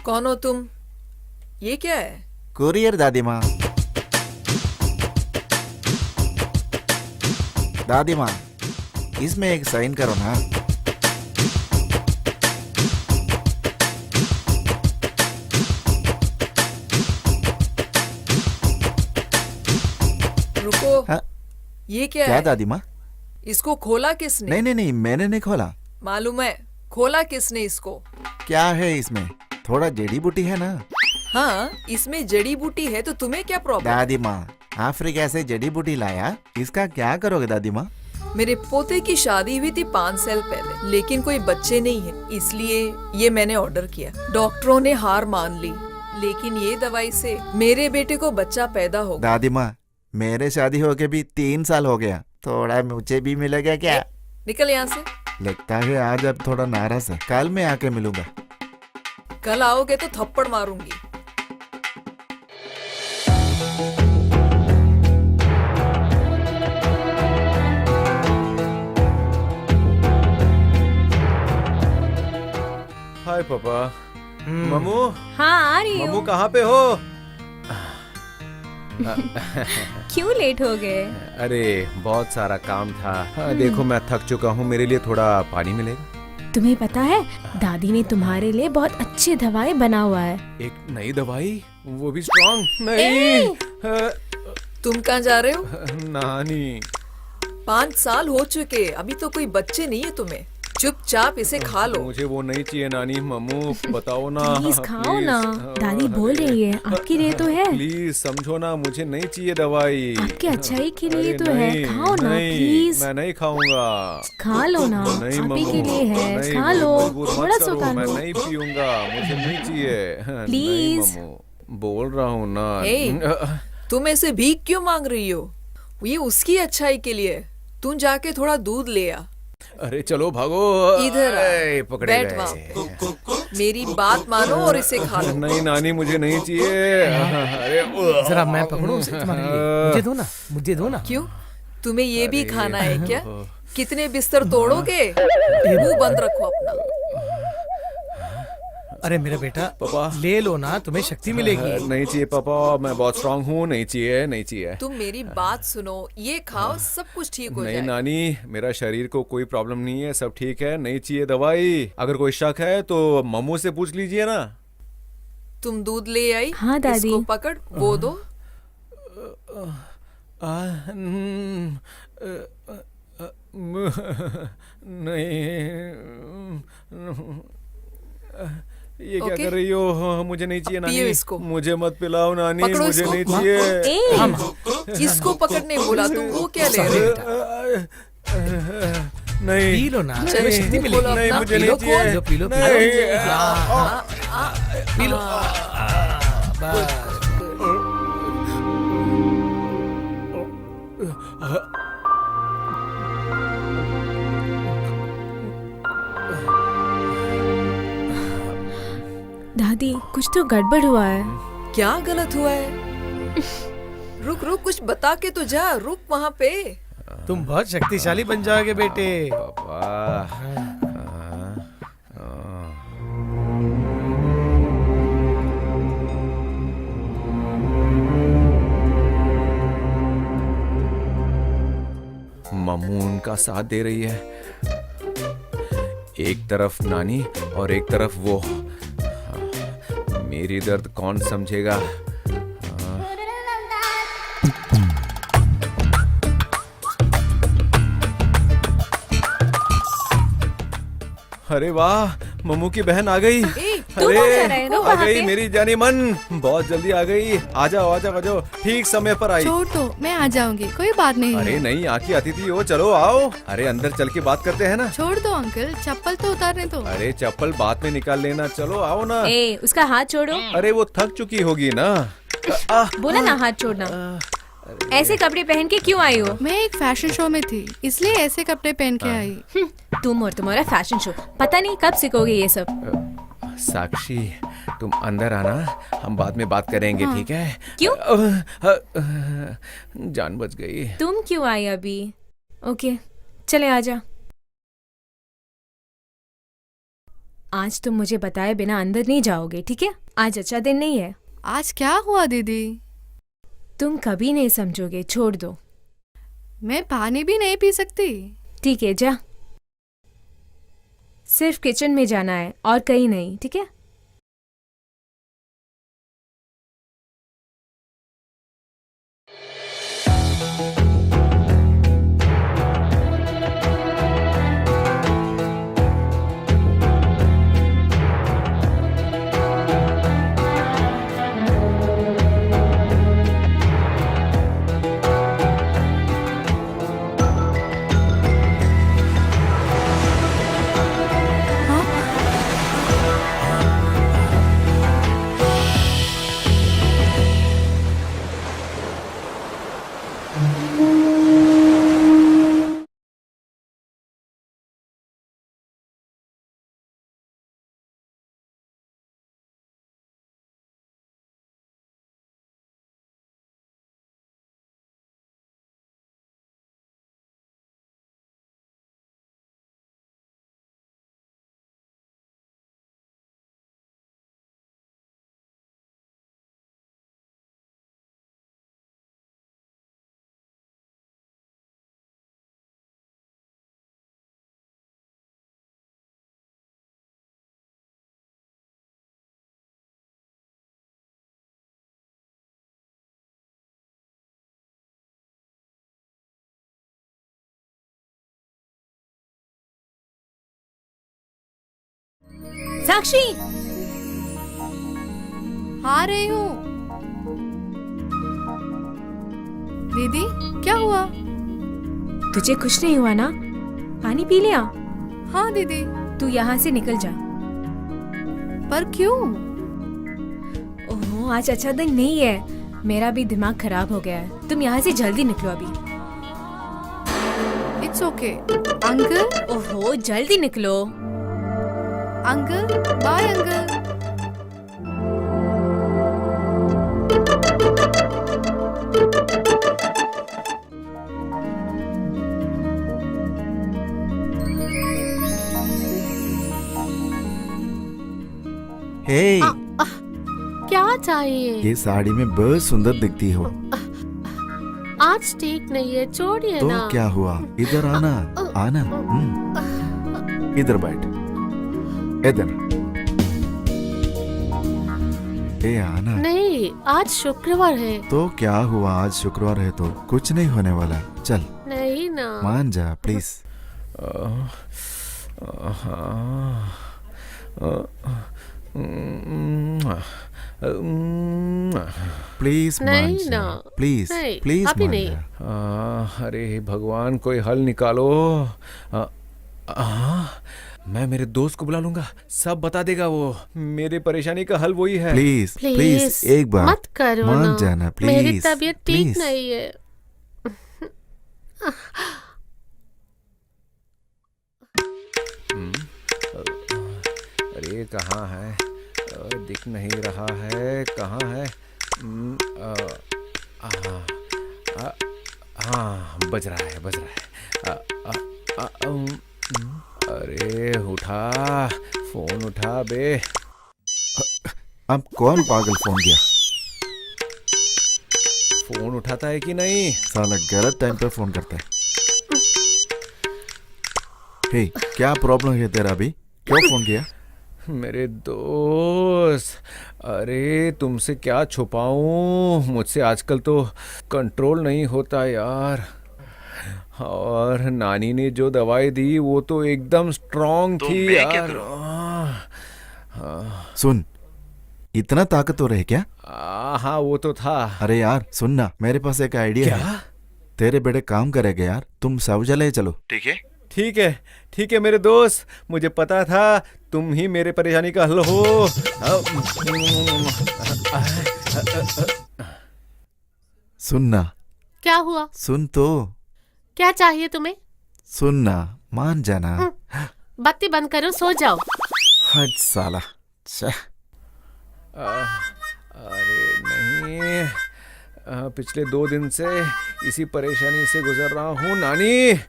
कौन हो तुम? ये क्या है? कुरियर दादी माँ। दादी माँ, इसमें एक साइन करो ना। रुको। हाँ? ये क्या क्या है? दादी माँ? इसको खोला किसने? नहीं नहीं नहीं, मैंने नहीं खोला। मालूम है, खोला किसने इसको? क्या है इसमें? थोड़ा जड़ी बूटी है ना। हाँ, इसमें जड़ी बूटी है तो तुम्हें क्या प्रॉब्लम? दादी माँ, अफ्रीका से जड़ी बूटी लाया, इसका क्या करोगे दादी माँ? मेरे पोते की शादी हुई थी 5 साल पहले, लेकिन कोई बच्चे नहीं है, इसलिए ये मैंने ऑर्डर किया। डॉक्टरों ने हार मान ली, लेकिन ये दवाई से मेरे बेटे को बच्चा पैदा होगा। दादी माँ, मेरे शादी होके भी 3 साल हो गया, थोड़ा मुझे भी मिलेगा क्या? निकल यहाँ से। लगता है आज अब थोड़ा नाराज है, कल मैं आके मिलूंगा। कल आओगे तो थप्पड़ मारूंगी। हाय पापा। मम्मू, हाँ आ रही मम्मू हूँ। कहाँ पे हो? क्यों लेट हो गए? अरे बहुत सारा काम था। हाँ, देखो मैं थक चुका हूँ, मेरे लिए थोड़ा पानी मिलेगा? तुम्हें पता है, दादी ने तुम्हारे लिए बहुत अच्छी दवाई बना हुआ है। एक नई दवाई, वो भी स्ट्रॉन्ग? नहीं। तुम कहाँ जा रहे हो? नानी। 5 साल हो चुके, अभी तो कोई बच्चे नहीं है तुम्हें। चुपचाप इसे खा लो। मुझे वो नहीं चाहिए नानी। मम्मू बताओ ना। प्लीज खाओ प्लीज। ना, दादी बोल रही है, आपके लिए तो है। प्लीज समझो ना, मुझे नहीं चाहिए दवाई। आपके अच्छाई के लिए अरे तो है, नहीं, खाओ ना नहीं, प्लीज। मैं नहीं खाऊंगा। खा लो ना, नहीं आप ही मम्मू, के लिए है, नहीं, खा लो, मजबूर मत थोड़ा करो, सा खा मैं लो। नहीं पीऊंगा, मुझे नहीं चाहिए। नहीं प्लीज। मम्मू, बोल रहा हूँ ना। हे, तुम ऐसे भीख क्यों मांग रही हो? ये उसकी अच्छाई के लिए। तुम जाके थोड़ा दूध ले आ। अरे चलो भागो। इधर आ, ए, पकड़े बैठ गए। वहाँ पे। मेरी बात मानो और इसे खा लो। नहीं नानी, मुझे नहीं चाहिए। अरे जरा मैं पकड़ूं उसे तुम्हारे लिए? मुझे दो ना, मुझे दो ना। क्यों? तुम्हें ये भी खाना है क्या? कितने बिस्तर तोड़ोगे? मुंह बंद रखो अपना। अरे मेरा बेटा, पापा। ले लो ना, तुम्हें शक्ति मिलेगी। नहीं चाहिए पापा, मैं बहुत स्ट्रांग हूँ। नहीं चाहिए, नहीं चाहिए। तुम मेरी बात सुनो, ये खाओ, सब कुछ ठीक हो नहीं जाएगा। नानी, मेरा शरीर को कोई प्रॉब्लम नहीं है, सब ठीक है। नहीं चाहिए दवाई। अगर कोई शक है तो मम्मू से पूछ लीजिए ना। तुम दूध ले आई? हाँ, दादी। इसको पकड़, वो दो। ये क्या ओके। कर रही हो? मुझे नहीं चाहिए नानी। पियो इसको। मुझे मत पिलाओ नानी, पकड़ो मुझे इसको। नहीं चाहिए। ए, इसको पकड़ने बोला, तुम वो क्या ले रहे हो? नहीं पी लो ना, चलो, तुम्हें शक्ति मुंह मिलेगी। खोलो नहीं, अपना, मुझे पी नहीं लो, चाहिए। खोल। P low, P low. नहीं। P low. बस। दादी कुछ तो गड़बड़ हुआ है। क्या गलत हुआ है? रुक रुक, कुछ बता के तो जा। रुक वहाँ पे। तुम बहुत शक्तिशाली बन जाओगे बेटे। पापा। मम्मू उनका का साथ दे रही है। एक तरफ नानी और एक तरफ वो। मेरी दर्द कौन समझेगा? अरे वाह, मम्मू की बहन आ गई। तू कौन सा रहे? रुक आ वहाँ गई पे। मेरी जानी मन, बहुत जल्दी आ गई। आ जाओ आ जाओ आ जाओ, ठीक समय पर आई। छोड़ दो, मैं आ जाऊंगी, कोई बात नहीं अरे है। नहीं, आकी आती थी वो। चलो आओ। अरे अंदर चल के बात करते हैं ना। छोड़ दो अंकल, चप्पल तो उतारने दो। अरे चप्पल बाद में निकाल लेना, चलो आओ ना। ए, उसका हाथ छोड़ो। अरे वो थक चुकी होगी ना। बोला ना हाथ छोड़ना। ऐसे कपड़े पहन के क्यों आई हो? मैं एक फैशन शो में थी, इसलिए ऐसे कपड़े पहन के आई। तुम और तुम्हारा फैशन शो, पता नहीं कब सीखोगे ये सब। साक्षी, तुम अंदर आना, हम बाद में बात करेंगे, ठीक है? क्यों? जान बच गई। तुम क्यों आई अभी? ओके, चले आजा। आज तुम मुझे बताए बिना अंदर नहीं जाओगे, ठीक है? आज अच्छा दिन नहीं है। आज क्या हुआ दीदी? तुम कभी नहीं समझोगे, छोड़ दो। मैं पानी भी नहीं पी सकती। ठीक है, जा। सिर्फ किचन में जाना है और कहीं नहीं, ठीक है? साक्षी, आ रही हूँ। दीदी, क्या हुआ? तुझे कुछ नहीं हुआ ना? पानी पी लिया? हाँ दीदी। तू यहाँ से निकल जा। पर क्यों? ओह, आज अच्छा दिन नहीं है। मेरा भी दिमाग खराब हो गया है। तुम यहाँ से जल्दी निकलो अभी। It's okay uncle. ओहो, जल्दी निकलो। Uncle, bye uncle. हे, क्या चाहिए? ये साड़ी में बहुत सुंदर दिखती हो। आज ठीक नहीं है, छोड़िए तो ना। क्या हुआ? इधर आना, आना। इधर बैठ, इधर। ए आना। नहीं, आज शुक्रवार है। तो क्या हुआ? आज शुक्रवार है तो कुछ नहीं होने वाला। चल नहीं ना। मान जा प्लीज। प्लीज मान नहीं जा, ना। प्लीज नहीं, प्लीज अभी मान नहीं। जा। अरे भगवान, कोई हल निकालो। मैं मेरे दोस्त को बुला लूंगा, सब बता देगा वो। मेरी परेशानी का हल वही है। प्लीज प्लीज एक बार मत करो मान ना। जाना प्लीज। मेरी तबीयत ठीक प्लीज। नहीं है। अरे कहाँ है? दिख नहीं रहा है, कहाँ है? हाँ, बज रहा है, बज रहा है। अरे उठा, फोन उठा बे। अब कौन पागल फोन किया? फोन उठाता है कि नहीं? साला गलत टाइम पे फोन करता है। हे क्या प्रॉब्लम है तेरा अभी? क्यों फोन किया? मेरे दोस्त, अरे तुमसे क्या छुपाऊं, मुझसे आजकल तो कंट्रोल नहीं होता यार। और नानी ने जो दवाई दी वो तो एकदम स्ट्रांग तो थी मैं क्या यार। सुन, इतना ताकतवर है क्या? हाँ वो तो था। अरे यार सुन ना, मेरे पास एक आइडिया है। तेरे बेटे काम करेगा यार, तुम शौचालय चलो। ठीक है? ठीक है मेरे दोस्त, मुझे पता था तुम ही मेरे परेशानी का हल हो। सुन ना, क्या हुआ? सुन तो, क्या चाहिए तुम्हें? सुन ना, मान जाना। बत्ती बंद करो, सो जाओ। हट साला। छे। अरे नहीं, पिछले 2 दिन से इसी परेशानी से गुजर रहा हूँ नानी।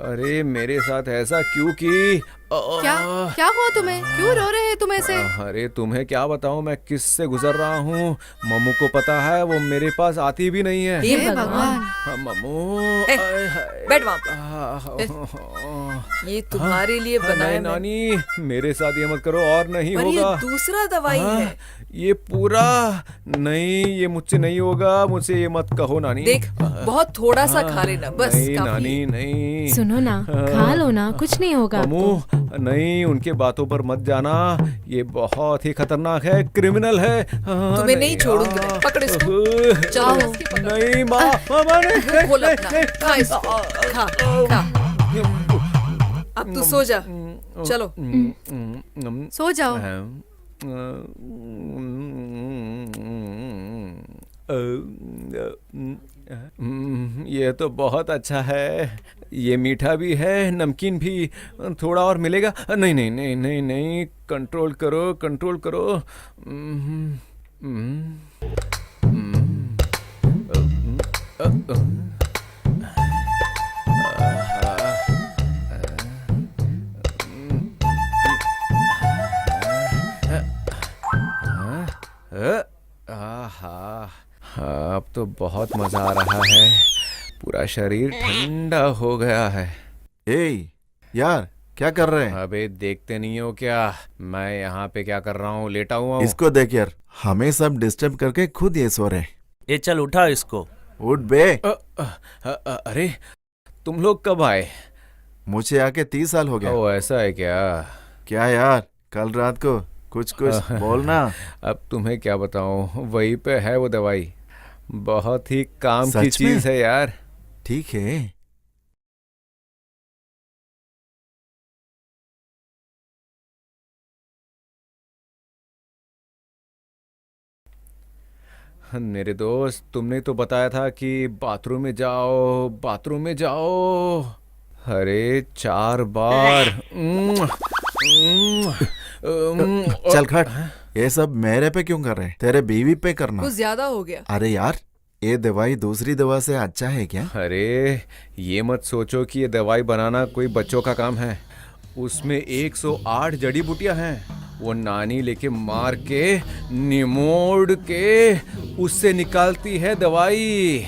अरे मेरे साथ ऐसा क्यों की? क्या क्या हुआ तुम्हें? क्यों रो रहे हैं तुम ऐसे? अरे तुम्हें क्या बताऊं मैं किस से गुजर रहा हूँ। मम्मू को पता है, वो मेरे पास आती भी नहीं है। हे हे भगवान। हाँ, मम्मू। ए, आय हाय। बैठ वहाँ ये तुम्हारे लिए बनाया नहीं मैंने। नानी, मेरे साथ ये मत करो और नहीं पर ये होगा। दूसरा दवाई हाँ, है। ये पूरा नहीं, ये मुझसे नहीं होगा, मुझसे ये मत कहो नानी। देख, बहुत थोड़ा सा खा लेना, बस नहीं काफी नानी है। नहीं। सुनो ना, खा लो ना, कुछ नहीं होगा आपको। मम्मू नहीं, उनके बातों पर मत जाना, ये बहुत ही खतरनाक है, क्रिमिनल है। तुम्हें नहीं छोड़ूंगी मैं, पकड़ इसको। जाओ। नहीं माँ, माँ नहीं, खोल अपना, खा इसको, खा खा। अब तू सो जा, चलो। सो जाओ। ये तो बहुत अच्छा है, ये मीठा भी है, नमकीन भी। थोड़ा और मिलेगा? नहीं नहीं नहीं नहीं नहीं, कंट्रोल करो कंट्रोल करो। आहा, अब तो बहुत मजा आ रहा है, पूरा शरीर ठंडा हो गया है। ए यार, क्या कर रहे हैं? अबे देखते नहीं हो क्या, मैं यहाँ पे क्या कर रहा हूँ, लेटा हुआ हूँ। इसको देख यार, हमें सब डिस्टर्ब करके खुद ये सो रहे। ये चल उठा इसको। उठ बे। अरे तुम लोग कब आए? मुझे आके 30 साल हो गया। ओ ऐसा है क्या? क्या यार, कल रात को कुछ बोलना। अब तुम्हें क्या बताऊं, वहीं पे है वो दवाई, बहुत ही काम की सच में? चीज है यार। ठीक है। मेरे दोस्त, तुमने तो बताया था कि बाथरूम में जाओ बाथरूम में जाओ। अरे 4 बार। चल खट, ये सब मेरे पे क्यों कर रहे हैं? तेरे बीवी पे करना। कुछ ज्यादा हो गया। अरे यार, ये दवाई दूसरी दवा से अच्छा है क्या? अरे ये मत सोचो कि ये दवाई बनाना कोई बच्चों का काम है, उसमें 108 जड़ी बूटियां हैं, वो नानी लेके मार के निमोड़ के उससे निकालती है दवाई।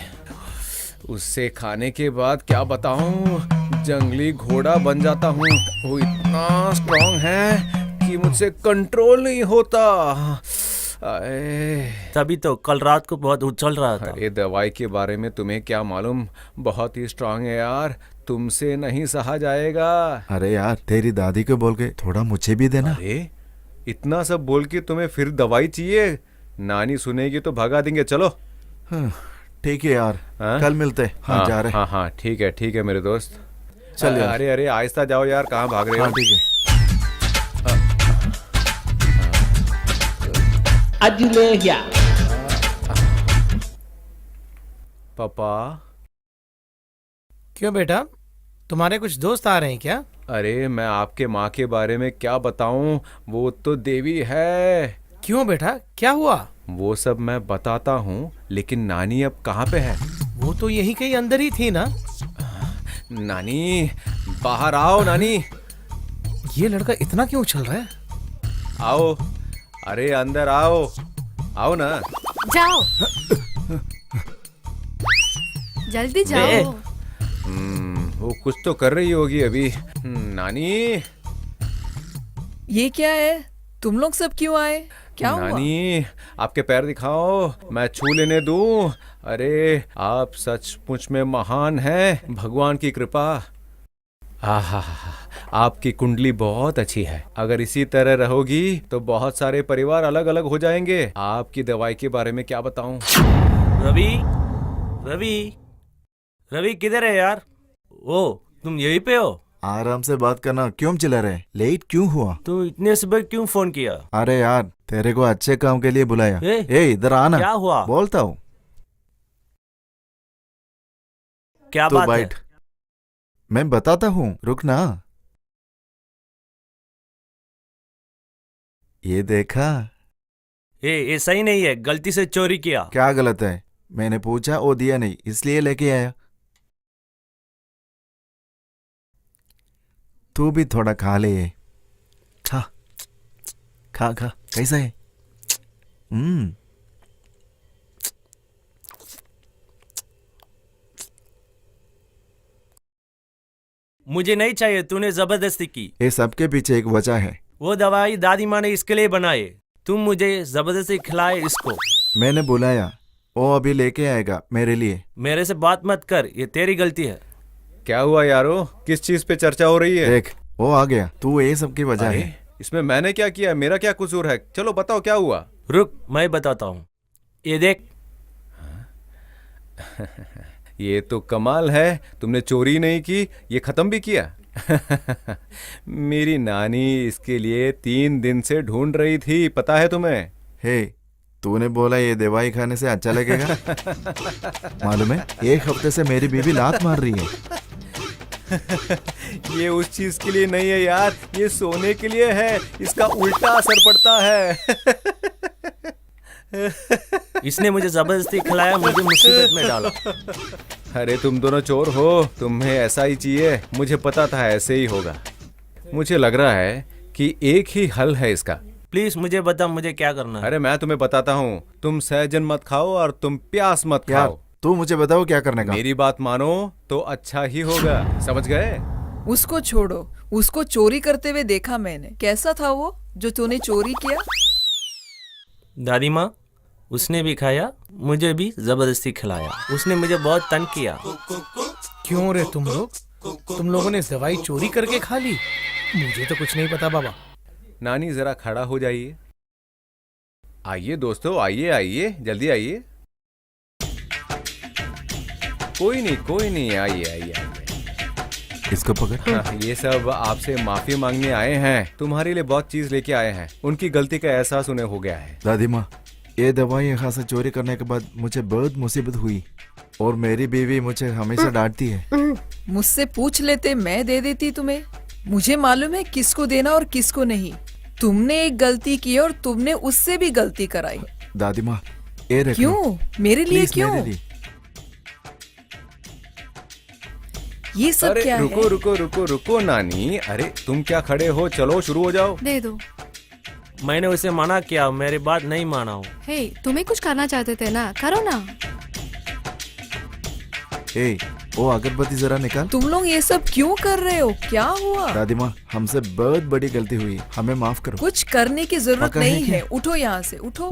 उससे खाने के बाद क्या बताऊं, जंगली घोड़ा बन जाता हूँ। वो इतना स्ट्रांग है कि मुझसे कंट्रोल नहीं होता। तभी तो कल रात को बहुत उछल रहा था। अरे दवाई के बारे में तुम्हें क्या मालूम, बहुत ही स्ट्रांग है यार, तुमसे नहीं सहा जाएगा। अरे यार, तेरी दादी को बोल के थोड़ा मुझे भी देना। अरे इतना सब बोल के तुम्हें फिर दवाई चाहिए? नानी सुनेगी तो भगा देंगे। चलो। हाँ, ठीक है यार, हाँ? कल मिलते। हाँ, जा रहे। हाँ हाँ ठीक है मेरे दोस्त। चल यार। अरे अरे आहिस्ता जाओ यार, कहाँ भाग रहे हो? हाँ ठीक है। पापा। क्यों बेटा, तुम्हारे कुछ दोस्त आ रहे हैं क्या? अरे मैं आपके माँ के बारे में क्या बताऊं, वो तो देवी है। क्यों बेटा, क्या हुआ? वो सब मैं बताता हूँ, लेकिन नानी अब कहाँ पे है? वो तो यही कहीं अंदर ही थी ना। नानी बाहर आओ। नानी ये लड़का इतना क्यों उछल रहा है? आओ, अरे अंदर आओ, आओ ना। जाओ। जल्दी जाओ। वो कुछ तो कर रही होगी अभी। नानी, ये क्या है? तुम लोग सब क्यों आए? क्या हुआ? नानी आपके पैर दिखाओ, मैं छू लेने दूं। अरे आप सचमुच में महान हैं, भगवान की कृपा। आहा, आपकी कुंडली बहुत अच्छी है। अगर इसी तरह रहोगी तो बहुत सारे परिवार अलग अलग हो जाएंगे। आपकी दवाई के बारे में क्या बताऊं? रवि, रवि, रवि किधर है यार? ओ, तुम यहीं पे हो? आराम से बात करना, क्यों चिल्ला रहे? लेट क्यों हुआ? तू इतने सुबह क्यों फोन किया? अरे यार, तेरे को अच्छे काम के लिए बुलाया। ए, इधर आना। क्या हुआ? बोलता हूँ। क्या तू बात है? बैठ, मैं बताता हूँ, रुक ना। ये देखा? ये सही नहीं है, गलती से चोरी किया। क्या गलत है? मैंने पूछा, वो दिया नहीं, इसलिए लेके आया। तू भी थोड़ा खा ले। खा खा खा, कैसा है? मुझे नहीं चाहिए, तूने जबरदस्ती की। ये सबके पीछे एक वजह है। वो दवाई दादी माँ ने इसके लिए बनाई। तुम मुझे जबरदस्ती खिलाए इसको। मैंने बुलाया, वो अभी लेके आएगा मेरे लिए। मेरे से बात मत कर, ये तेरी गलती है। क्या हुआ यारो, किस चीज पे चर्चा हो रही है? देख, वो आ गया। तू ये सब की वजह अरे, है। इसमें मैंने क्या किया? मेरा क्या कसूर है? चलो बताओ क्या हुआ। रुक, मैं बताता हूँ। ये देख। ये तो कमाल है, तुमने चोरी नहीं की, ये खत्म भी किया। मेरी नानी इसके लिए 3 दिन से ढूंढ रही थी, पता है तुम्हें? हे, तूने बोला ये दवाई खाने से अच्छा लगेगा। मालूम है, 1 हफ्ते से मेरी बीवी लात मार रही है। ये उस चीज के लिए नहीं है यार, ये सोने के लिए है। इसका उल्टा असर पड़ता है। इसने मुझे जबरदस्ती खिलाया, मुझे मुसीबत में डाला। अरे तुम दोनों चोर हो, तुम्हें ऐसा ही चाहिए। मुझे पता था ऐसे ही होगा। मुझे लग रहा है कि एक ही हल है इसका। प्लीज मुझे बता, मुझे क्या करना है? अरे मैं तुम्हें बताता हूँ, तुम सहजन मत खाओ और तुम प्यास मत यार, खाओ। तू मुझे बताओ क्या करने का। मेरी बात मानो तो अच्छा ही होगा, समझ गए? उसको छोड़ो, उसको चोरी करते हुए देखा मैंने। कैसा था वो जो तूने चोरी किया? दादी माँ, उसने भी खाया, मुझे भी जबरदस्ती खिलाया। उसने मुझे बहुत तंग किया। क्यों रे तुम लोगों ने दवाई चोरी करके खा ली? मुझे तो कुछ नहीं पता बाबा। नानी जरा खड़ा हो जाइए। आइए दोस्तों, आइए आइए, जल्दी आइए। कोई नहीं, आइए आइए आइए। इसको पकड़। हाँ, ये सब आपसे माफी मांगने आए हैं। तुम्हारे लिए बहुत चीज लेके आए हैं। उनकी गलती का एहसास उन्हें हो गया है। दादी माँ, ये दवाई यहाँ से चोरी करने के बाद मुझे बहुत मुसीबत हुई और मेरी बीवी मुझे हमेशा डांटती है। मुझसे पूछ लेते, मैं दे देती तुम्हें। मुझे मालूम है किसको देना और किसको नहीं। तुमने एक गलती की और तुमने उससे भी गलती कराई। दादी माँ, ये रखो। क्यों? मेरे लिए प्लीज, क्यों? मेरे लिए। ये सब अरे क्या रुको है? रुको रुको रुको नानी, अरे तुम क्या खड़े हो? चलो शुरू हो जाओ। दे दो। मैंने उसे मना किया, मेरी बात नहीं माना हो। हे, तुम्हें कुछ करना चाहते थे ना, करो ना। ए, वो अगरबत्ती जरा निकाल। तुम लोग ये सब क्यों कर रहे हो? क्या हुआ? दादी माँ, हमसे बहुत बड़ी गलती हुई, हमें माफ करो। कुछ करने की जरूरत पक्का है नहीं क्या? है। उठो यहाँ से, उठो।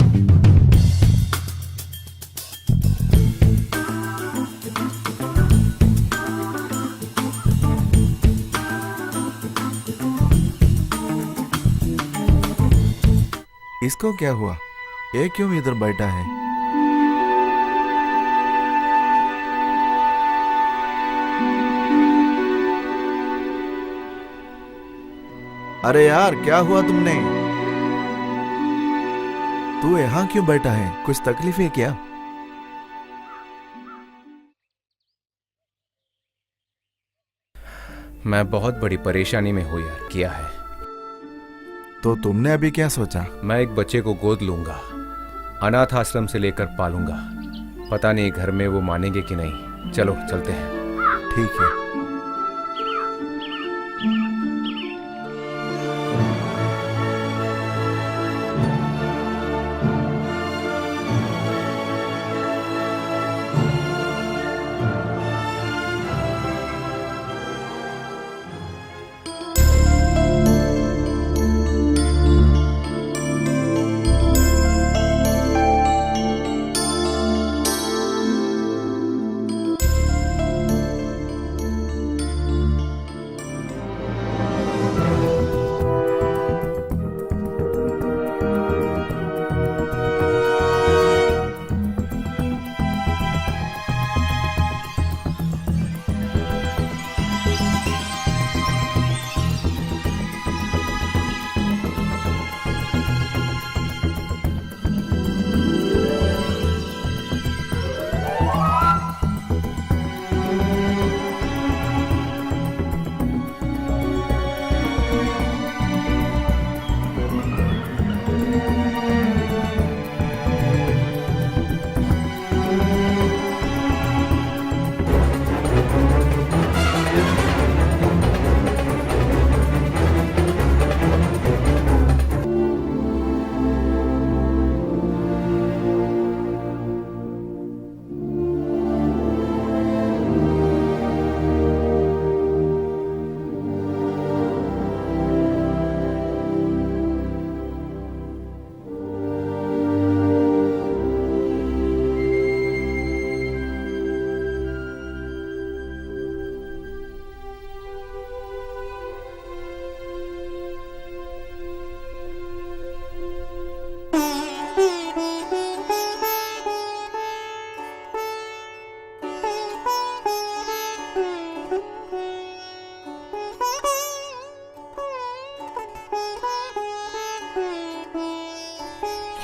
इसको क्या हुआ? ये क्यों इधर बैठा है? अरे यार, क्या हुआ तुमने? तू यहाँ क्यों बैठा है? कुछ तकलीफ है क्या? मैं बहुत बड़ी परेशानी में हूँ यार, किया है। तो तुमने अभी क्या सोचा? मैं एक बच्चे को गोद लूंगा, अनाथ आश्रम से लेकर पालूंगा। पता नहीं घर में वो मानेंगे कि नहीं। चलो चलते हैं। ठीक है।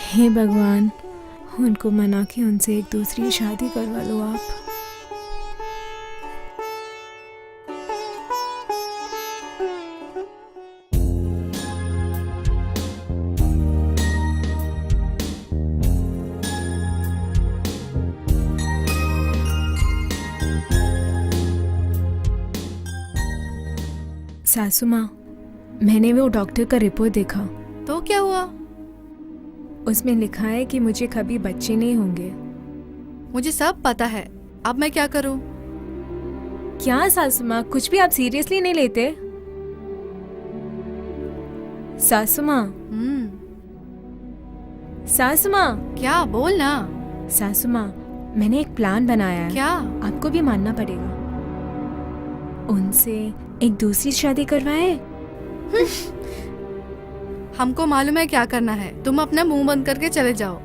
हे भगवान, उनको मना के उनसे एक दूसरी शादी करवा लो आप। सासू माँ, मैंने वो डॉक्टर का रिपोर्ट देखा। तो क्या हुआ? उसमें लिखा है कि मुझे कभी बच्चे नहीं होंगे। मुझे सब पता है, अब मैं क्या करूं? क्या सासू माँ, कुछ भी आप सीरियसली नहीं लेते? सासू माँ, सासू माँ, क्या? बोल ना। सासू माँ, मैंने एक प्लान बनाया है। क्या? आपको भी मानना पड़ेगा। उनसे एक दूसरी शादी करवाए। हमको मालूम है क्या करना है, तुम अपना मुंह बंद करके चले जाओ।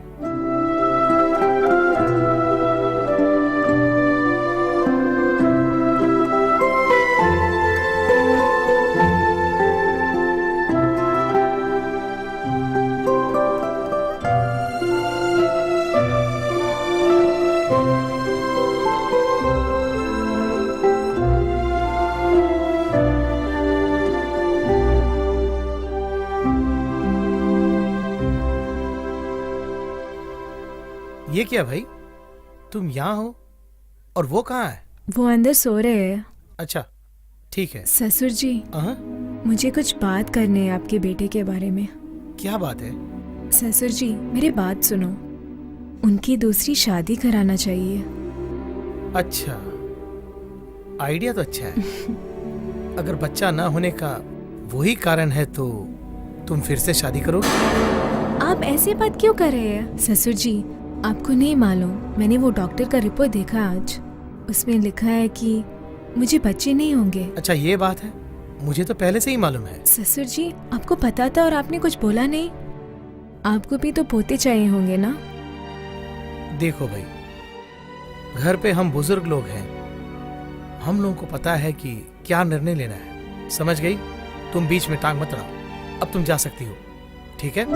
ये क्या भाई, तुम यहाँ हो और वो कहाँ है? वो अंदर सो रहे हैं। अच्छा ठीक है। ससुर जी, हाँ, मुझे कुछ बात करनी है आपके बेटे के बारे में। क्या बात है? ससुर जी, मेरी बात सुनो। उनकी दूसरी शादी कराना चाहिए। अच्छा, आइडिया तो अच्छा है। अगर बच्चा ना होने का वही कारण है तो तुम फिर से शादी करोगे? आप ऐसे बात क्यों कर रहे हैं ससुर जी? आपको नहीं मालूम, मैंने वो डॉक्टर का रिपोर्ट देखा आज। उसमें लिखा है कि मुझे बच्चे नहीं होंगे। अच्छा ये बात है, मुझे तो पहले से ही मालूम है। ससुर जी, आपको पता था और आपने कुछ बोला नहीं? आपको भी तो पोते चाहिए होंगे ना? देखो भाई, घर पे हम बुजुर्ग लोग हैं, हम लोगों को पता है कि क्या निर्णय लेना है। समझ गई? तुम बीच में टांग मत अड़ाओ। अब तुम जा सकती हो, ठीक है?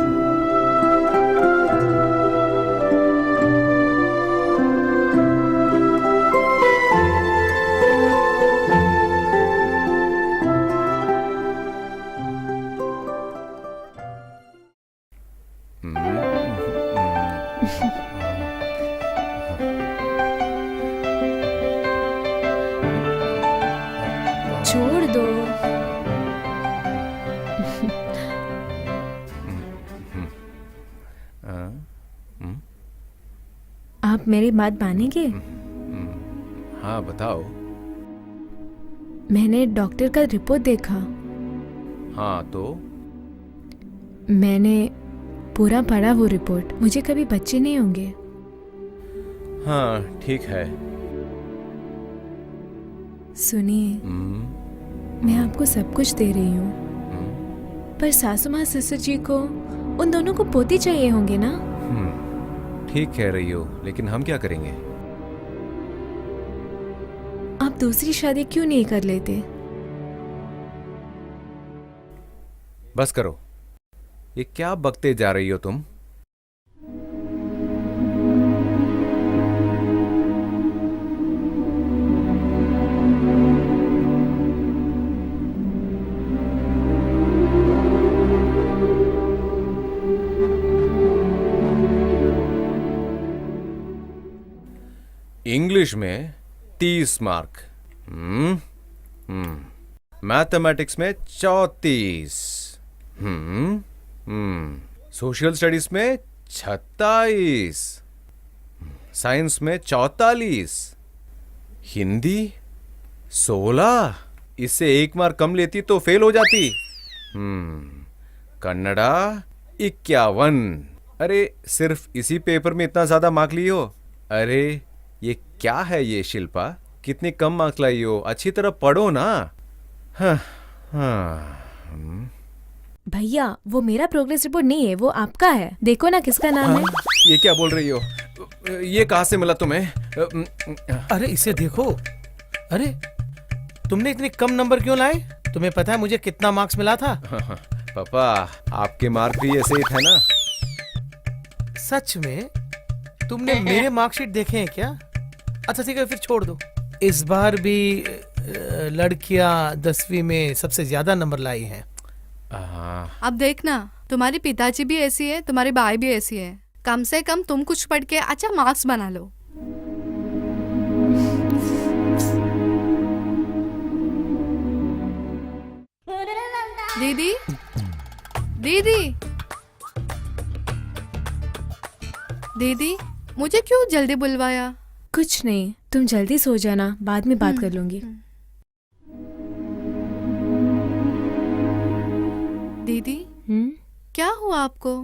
छोड़ दो। आप मेरी बात मानेंगे? हाँ बताओ। मैंने डॉक्टर का रिपोर्ट देखा। हाँ तो? मैंने पूरा पढ़ा वो रिपोर्ट। मुझे कभी बच्चे नहीं होंगे। हाँ ठीक है। सुनिए, मैं आपको सब कुछ दे रही हूँ, पर सासू माँ ससुर जी को, उन दोनों को पोते चाहिए होंगे ना? ठीक कह रही हो, लेकिन हम क्या करेंगे? आप दूसरी शादी क्यों नहीं कर लेते? बस करो, ये क्या बकते जा रही हो तुम? इंग्लिश में 30 मार्क, मैथमेटिक्स में 34, सोशल स्टडीज में 26, साइंस में 44, हिंदी 16, इससे 1 मार्क कम लेती तो फेल हो जाती। कन्नड़ा 51। अरे सिर्फ इसी पेपर में इतना ज्यादा मार्क ली हो? अरे ये क्या है ये शिल्पा, कितनी कम मार्क्स लाई हो? अच्छी तरह पढ़ो ना। भैया, वो मेरा प्रोग्रेस रिपोर्ट नहीं है, वो आपका है। देखो ना किसका नाम है। ये क्या बोल रही हो? ये कहाँ से मिला तुम्हें? अरे इसे देखो। अरे तुमने इतने कम नंबर क्यों लाए? तुम्हें पता है मुझे कितना मार्क्स मिला था? पापा, आपके मार्क भी ऐसे ही थे ना। सच में तुमने मेरे मार्कशीट देखे हैं क्या? अच्छा ठीक है, फिर छोड़ दो। इस बार भी लड़कियां 10वीं में सबसे ज्यादा नंबर लाई हैं। अब देखना, तुम्हारे पिताजी भी ऐसी है, तुम्हारी भाई भी ऐसी है। कम से कम तुम कुछ पढ़ के अच्छा मार्क्स बना लो। दीदी, दीदी, दीदी, मुझे क्यों जल्दी बुलवाया? कुछ नहीं, तुम जल्दी सो जाना, बाद में बात कर लूंगी। दीदी, क्या हुआ आपको?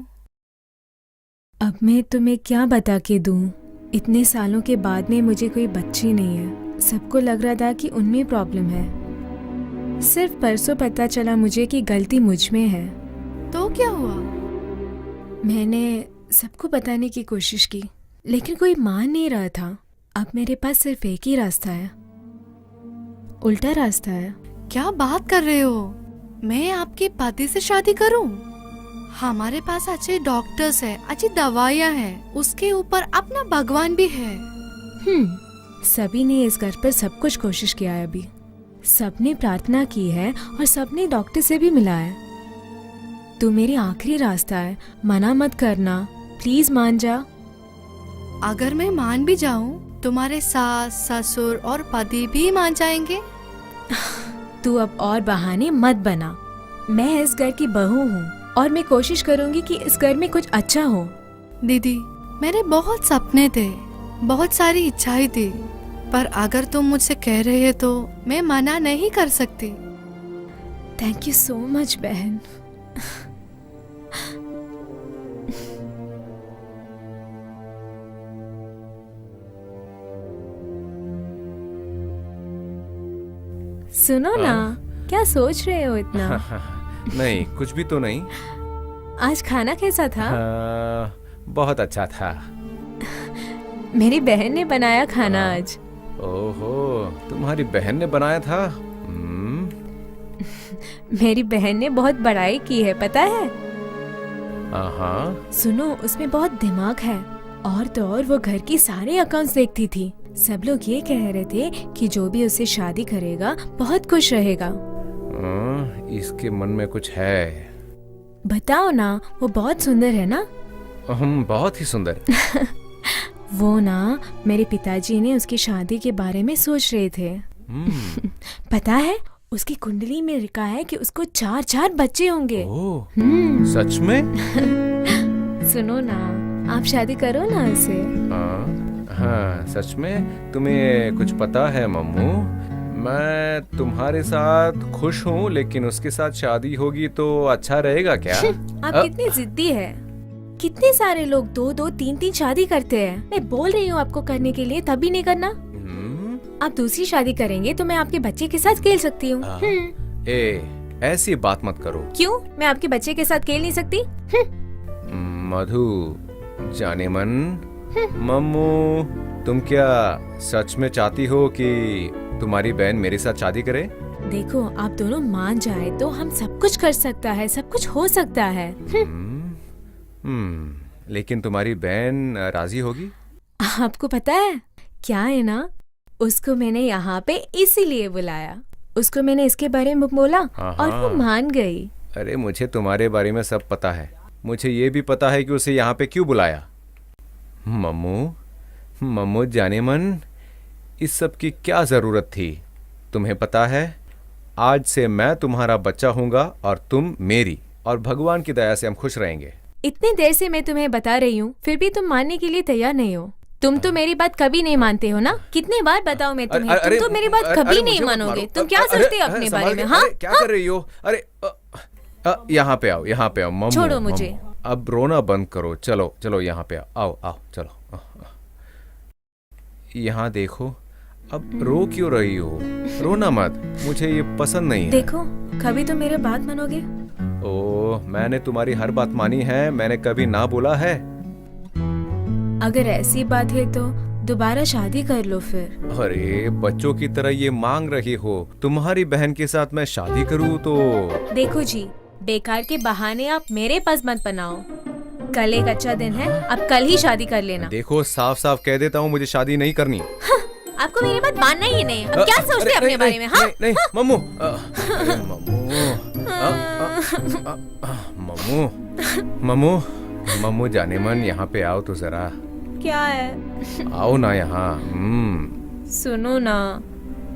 अब मैं तुम्हें क्या बता के दूं? इतने सालों के बाद में मुझे कोई बच्ची नहीं है। सबको लग रहा था कि उनमें प्रॉब्लम है। सिर्फ परसों पता चला मुझे कि गलती मुझ में है। तो क्या हुआ? मैंने सबको बताने की कोशिश की, लेकिन कोई मान नहीं रहा था। अब मेरे पास सिर्फ एक ही रास्ता है, उल्टा रास्ता है। क्या बात कर रहे हो? मैं आपके पति से शादी करूं? हमारे पास अच्छे डॉक्टर्स हैं, अच्छी दवाइयाँ हैं, उसके ऊपर अपना भगवान भी है। सभी ने इस घर पर सब कुछ कोशिश किया है। अभी सबने प्रार्थना की है और सबने डॉक्टर से भी मिला है। तू मेरी आखिरी रास्ता है, मना मत करना, प्लीज मान जा। अगर मैं मान भी जाऊं, तुम्हारे सास, ससुर और पति भी मान जाएंगे? तू अब और बहाने मत बना। मैं इस घर की बहू हूँ और मैं कोशिश करूंगी कि इस घर में कुछ अच्छा हो। दीदी, मेरे बहुत सपने थे, बहुत सारी इच्छाएं थी, पर अगर तुम मुझसे कह रहे हो तो मैं मना नहीं कर सकती। थैंक यू सो मच बहन। सुनो ना, क्या सोच रहे हो इतना? नहीं, कुछ भी तो नहीं। आज खाना कैसा था? बहुत अच्छा था। मेरी बहन ने बनाया खाना आज। ओहो, तुम्हारी बहन ने बनाया था? मेरी बहन ने बहुत बड़ाई की है, पता है? हाँ। सुनो, उसमें बहुत दिमाग है। और तो और वो घर की सारे अकाउंट्स देखती थी। सब लोग ये कह रहे थे कि जो भी उससे शादी करेगा बहुत खुश रहेगा। इसके मन में कुछ है। बताओ ना, वो बहुत सुंदर है ना? बहुत ही सुंदर। वो ना, मेरे पिताजी ने उसकी शादी के बारे में सोच रहे थे। पता है, उसकी कुंडली में लिखा है कि उसको 4 बच्चे होंगे। सच में? सुनो ना, आप शादी करो ना उसे। हाँ, सच में? तुम्हें कुछ पता है मम्मू, मैं तुम्हारे साथ खुश हूँ, लेकिन उसके साथ शादी होगी तो अच्छा रहेगा क्या? आप कितनी जिद्दी है। कितने सारे लोग 2-2, 3-3 शादी करते हैं। मैं बोल रही हूँ आपको करने के लिए, तभी नहीं करना। आप दूसरी शादी करेंगे तो मैं आपके बच्चे के साथ खेल सकती हूँ। ऐसी बात मत करो। क्यों? मैं आपके बच्चे के साथ खेल नहीं सकती? मधु, जाने मन, मम्मू, तुम क्या सच में चाहती हो कि तुम्हारी बहन मेरे साथ शादी करे? देखो, आप दोनों मान जाए तो हम सब कुछ कर सकता है, सब कुछ हो सकता है। लेकिन तुम्हारी बहन राजी होगी? आपको पता है क्या है ना, उसको मैंने यहाँ पे इसीलिए बुलाया। उसको मैंने इसके बारे में बोला और वो मान गई। अरे मुझे तुम्हारे बारे में सब पता है। मुझे ये भी पता है कि उसे यहाँ पे क्यों बुलाया। मम्मू जाने मन, इस सब की क्या जरूरत थी? तुम्हें पता है, आज से मैं तुम्हारा बच्चा हूँगा और तुम मेरी, और भगवान की दया से हम खुश रहेंगे। इतनी देर से मैं तुम्हें बता रही हूँ, फिर भी तुम मानने के लिए तैयार नहीं हो। तुम तो मेरी बात कभी नहीं मानते हो ना? कितने बार बताओ मैं तुम्हें, तुम तो मेरी बात कभी नहीं मानोगे। तुम क्या सोचते हो अपने बारे में? हाँ, क्या कर रही हो? अरे यहाँ पे आओ, यहाँ पे आओ मम्मू। छोड़ो मुझे। अब रोना बंद करो। चलो चलो यहाँ पे आओ, चलो। यहाँ देखो, अब रो क्यों रही हो? रोना मत, मुझे ये पसंद नहीं है। देखो, कभी तो मेरे बात मानोगे? ओह, मैंने तुम्हारी हर बात मानी है, मैंने कभी ना बोला है। अगर ऐसी बात है तो दोबारा शादी कर लो फिर। अरे बच्चों की तरह ये मांग रही हो, तुम्हारी बहन के साथ मैं शादी करूँ तो? देखो जी, बेकार के बहाने आप मेरे पास मत बनाओ। कल एक अच्छा दिन है, अब कल ही शादी कर लेना। देखो साफ साफ कह देता हूँ, मुझे शादी नहीं करनी। आपको मेरी बात मानना ही नहीं है। अब क्या सोचते हैं अपने बारे में? हाँ नहीं मम्मू, अरे मम्मू मम्मू मम्मू जाने मन, यहाँ पे आओ तो जरा। क्या है? आओ ना यहाँ। सुनो ना,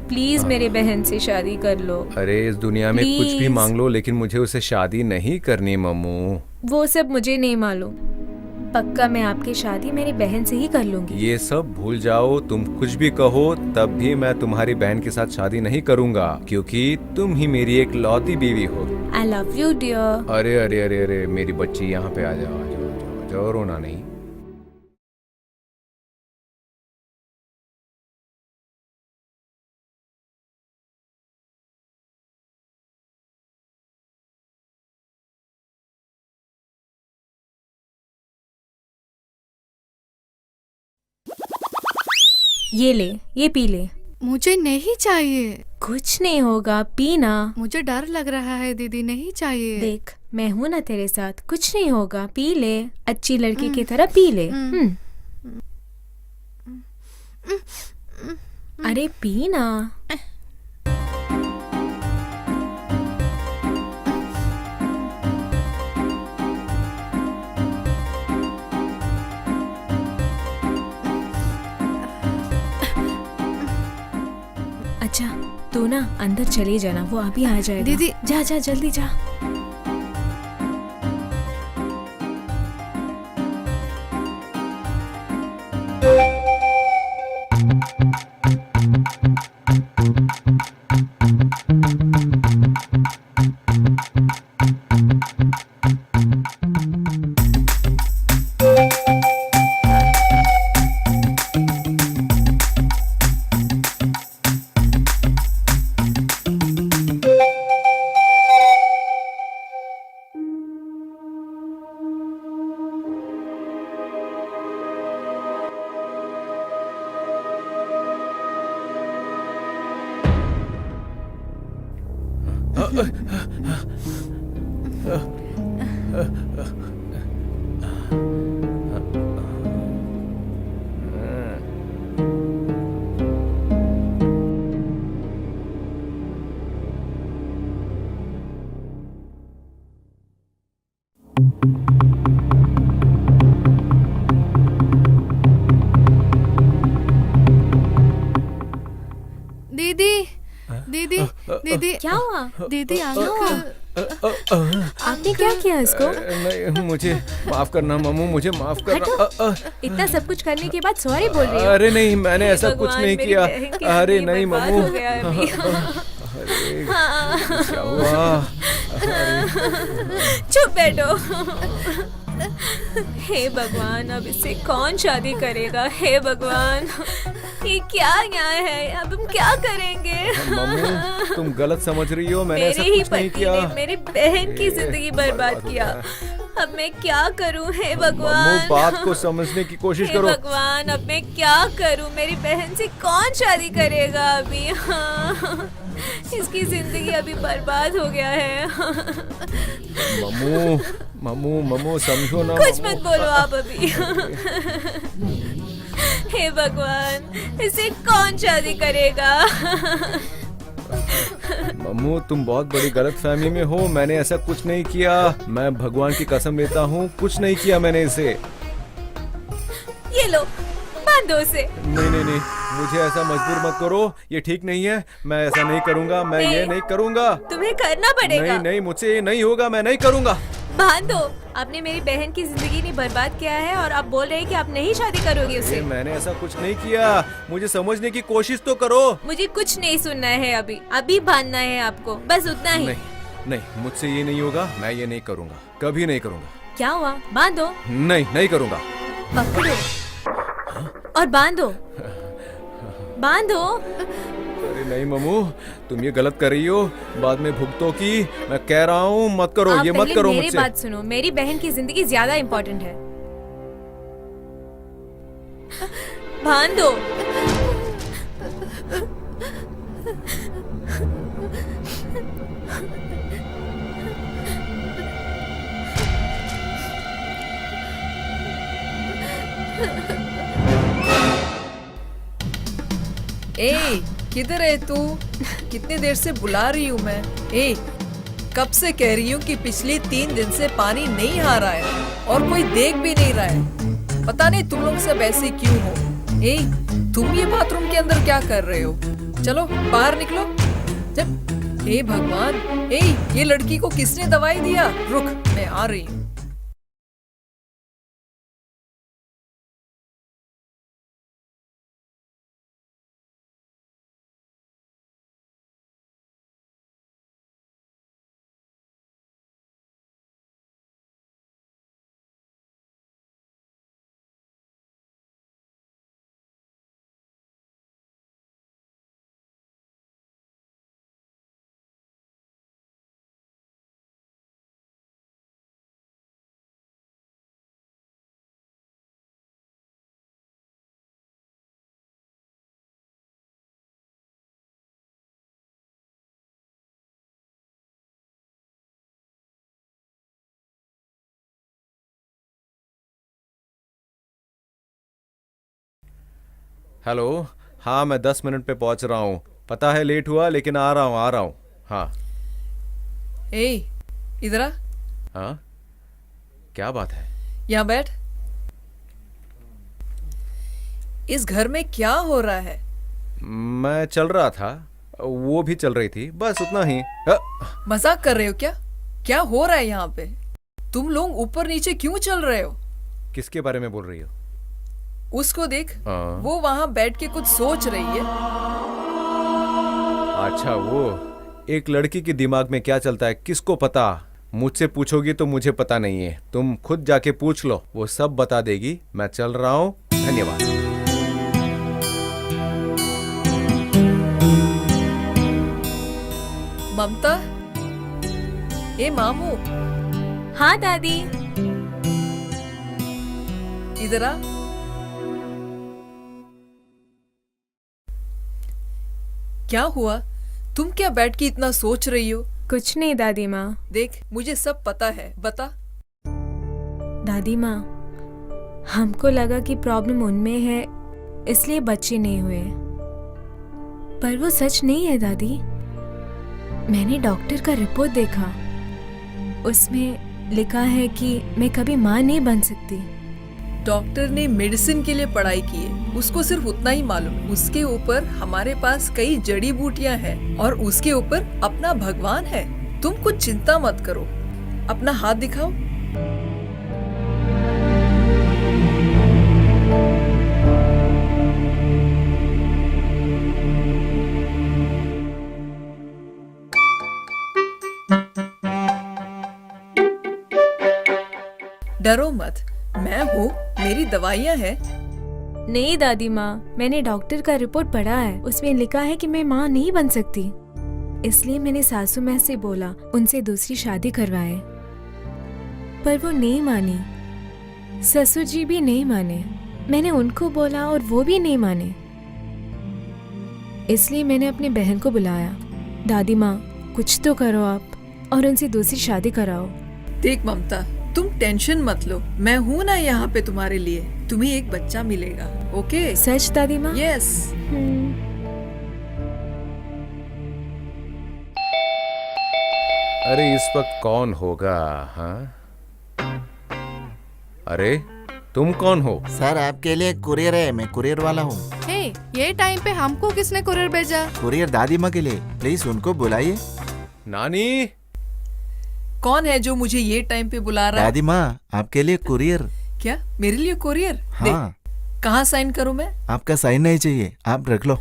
प्लीज मेरी बहन से शादी कर लो। अरे इस दुनिया में कुछ भी Please. मांग लो, लेकिन मुझे उससे शादी नहीं करनी मम्मू। वो सब मुझे नहीं मालूम। पक्का मैं आपकी शादी मेरी बहन से ही कर लूंगी। ये सब भूल जाओ, तुम कुछ भी कहो तब भी मैं तुम्हारी बहन के साथ शादी नहीं करूंगा, क्योंकि तुम ही मेरी एक लौती बीवी हो। I love you dear. अरे अरे अरे अरे मेरी बच्ची, यहाँ पे आ जाओ, आ जाओ, आ जाओ, आ जाओ, रोना नहीं। ये ले, ये पी ले। मुझे नहीं चाहिए। कुछ नहीं होगा, पीना। मुझे डर लग रहा है दीदी, नहीं चाहिए। देख मैं हूं ना तेरे साथ, कुछ नहीं होगा, पी ले। अच्छी लड़की की तरह पी ले। अरे पीना। अच्छा तू ना अंदर चली जाना, वो अभी आ जाएगा। दीदी। जा जा जल्दी जा। दीदी दीदी दीदी क्या हुआ? दीदी अंकल, आपने क्या किया इसको? नहीं मुझे माफ करना मम्मू, मुझे माफ करना। इतना सब कुछ करने के बाद सॉरी बोल रही हो? अरे नहीं, मैंने ऐसा कुछ भगवान, नहीं मेरी किया। बहन की अरे जिंदगी नहीं बर्बाद मम्मू। हो गया अभी। अरे क्या हुआ? चुप बैठो। हे भगवान, अब इससे कौन शादी करेगा? हे भगवान, ये क्या न्याय है? अब हम क्या करेंगे? मम्मू तुम गलत समझ रही हो, मैंने ऐसा मेरे ही कुछ नहीं पति किया। ने मेरी बहन की जिंदगी बर्बाद किया। अब मैं क्या करूं? हे भगवान, मम्मू बात को समझने की कोशिश हे करो। भगवान, अब मैं क्या करूं? मेरी बहन से कौन शादी करेगा अभी? हाँ, इसकी जिंदगी अभी बर्बाद हो गया है। मम्मू मम्मू मम्मू समझो ना। कुछ मम्मू। मत बोलो आप अभी। हे भगवान, इसे कौन शादी करेगा? मम्मू तुम बहुत बड़ी गलतफहमी में हो, मैंने ऐसा कुछ नहीं किया। मैं भगवान की कसम लेता हूँ, कुछ नहीं किया मैंने इसे। ये लो, बांधो उसे। नहीं नहीं नहीं, मुझे ऐसा मजबूर मत करो, ये ठीक नहीं है। मैं ऐसा नहीं करूँगा, मैं ये नहीं करूँगा। तुम्हें करना पड़ेगा। नहीं नहीं, मुझसे ये नहीं होगा, मैं नहीं करूँगा। बांधो। आपने मेरी बहन की जिंदगी नहीं बर्बाद किया है और आप बोल रहे हैं कि आप नहीं शादी करोगे उसे। मैंने ऐसा कुछ नहीं किया, मुझे समझने की कोशिश तो करो। मुझे कुछ नहीं सुनना है अभी, अभी बांधना है आपको, बस उतना ही। नहीं नहीं, मुझसे ये नहीं होगा, मैं ये नहीं करूँगा, कभी नहीं करूँगा। क्या हुआ? बांधो। नहीं नहीं करूँगा। पकड़ो और बांधो, बांधो। अरे नहीं मम्मू, तुम ये गलत कर रही हो, बाद में भुगतो की। मैं कह रहा हूँ मत करो, आप ये मत पहले करो मेरी मुझसे। बात सुनो, मेरी बहन की जिंदगी ज्यादा इम्पोर्टेंट है। बांधो। ए, किधर है तू? कितनी देर से बुला रही हूँ मैं। ए, कब से कह रही हूँ कि पिछले 3 दिन से पानी नहीं आ रहा है और कोई देख भी नहीं रहा है। पता नहीं तुम लोग सब ऐसे क्यों हो। ए, तुम ये बाथरूम के अंदर क्या कर रहे हो? चलो बाहर निकलो। जब हे भगवान, ए, ये लड़की को किसने दवाई दिया? रुक, मैं आ रही हूँ। हेलो, हाँ मैं 10 मिनट पे पहुंच रहा हूँ। पता है लेट हुआ, लेकिन आ रहा हूँ। हाँ। ए, इधर आ। हाँ, क्या बात है? यहाँ बैठ। इस घर में क्या हो रहा है? मैं चल रहा था, वो भी चल रही थी, बस उतना ही। मजाक कर रहे हो क्या? क्या हो रहा है यहाँ पे? तुम लोग ऊपर नीचे क्यों चल रहे हो? किसके बारे में बोल रही हो? उसको देख, हाँ। वो वहाँ बैठ के कुछ सोच रही है। अच्छा, वो एक लड़की के दिमाग में क्या चलता है किसको पता? मुझसे पूछोगी तो मुझे पता नहीं है, तुम खुद जाके पूछ लो, वो सब बता देगी। मैं चल रहा हूँ, धन्यवाद। ममता, ए मामू, हाँ दादी। इधर आ। क्या हुआ? तुम क्या बैठ के इतना सोच रही हो? कुछ नहीं दादी माँ। देख, मुझे सब पता है, बता। दादी माँ, हमको लगा कि प्रॉब्लम उनमें है, इसलिए बच्चे नहीं हुए, पर वो सच नहीं है दादी। मैंने डॉक्टर का रिपोर्ट देखा, उसमें लिखा है कि मैं कभी माँ नहीं बन सकती। डॉक्टर ने मेडिसिन के लिए पढ़ाई की है, उसको सिर्फ उतना ही मालूम है। उसके ऊपर हमारे पास कई जड़ी बूटियां हैं और उसके ऊपर अपना भगवान है। तुम कुछ चिंता मत करो। अपना हाथ दिखाओ। डरो मत, मैं हूँ, मेरी दवाइयाँ हैं। नहीं दादी माँ, मैंने डॉक्टर का रिपोर्ट पढ़ा है, उसमें लिखा है कि मैं माँ नहीं बन सकती, इसलिए मैंने सासू माँ से बोला उनसे दूसरी शादी करवाए, पर वो नहीं मानी। ससुर जी भी नहीं माने, मैंने उनको बोला और वो भी नहीं माने, इसलिए मैंने अपनी बहन को बुलाया। दादी माँ, कुछ तो करो आप और उनसे दूसरी शादी कराओ। देख ममता, तुम टेंशन मत लो, मैं हूँ ना यहाँ पे तुम्हारे लिए। तुम्हें एक बच्चा मिलेगा, ओके? सच दादी माँ? यस। अरे इस वक्त कौन होगा? हाँ, अरे तुम कौन हो? सर आपके लिए कुरियर है, मैं कुरियर वाला हूँ। हे, ये टाइम पे हमको किसने कुरियर भेजा? कुरियर दादी माँ के लिए, प्लीज उनको बुलाइए। नानी, कौन है जो मुझे ये टाइम पे बुला रहा है? दादी माँ, आपके लिए कुरियर। क्या मेरे लिए कोरियर? हाँ। कहाँ साइन करूँ मैं? आपका साइन नहीं चाहिए, आप रख लो।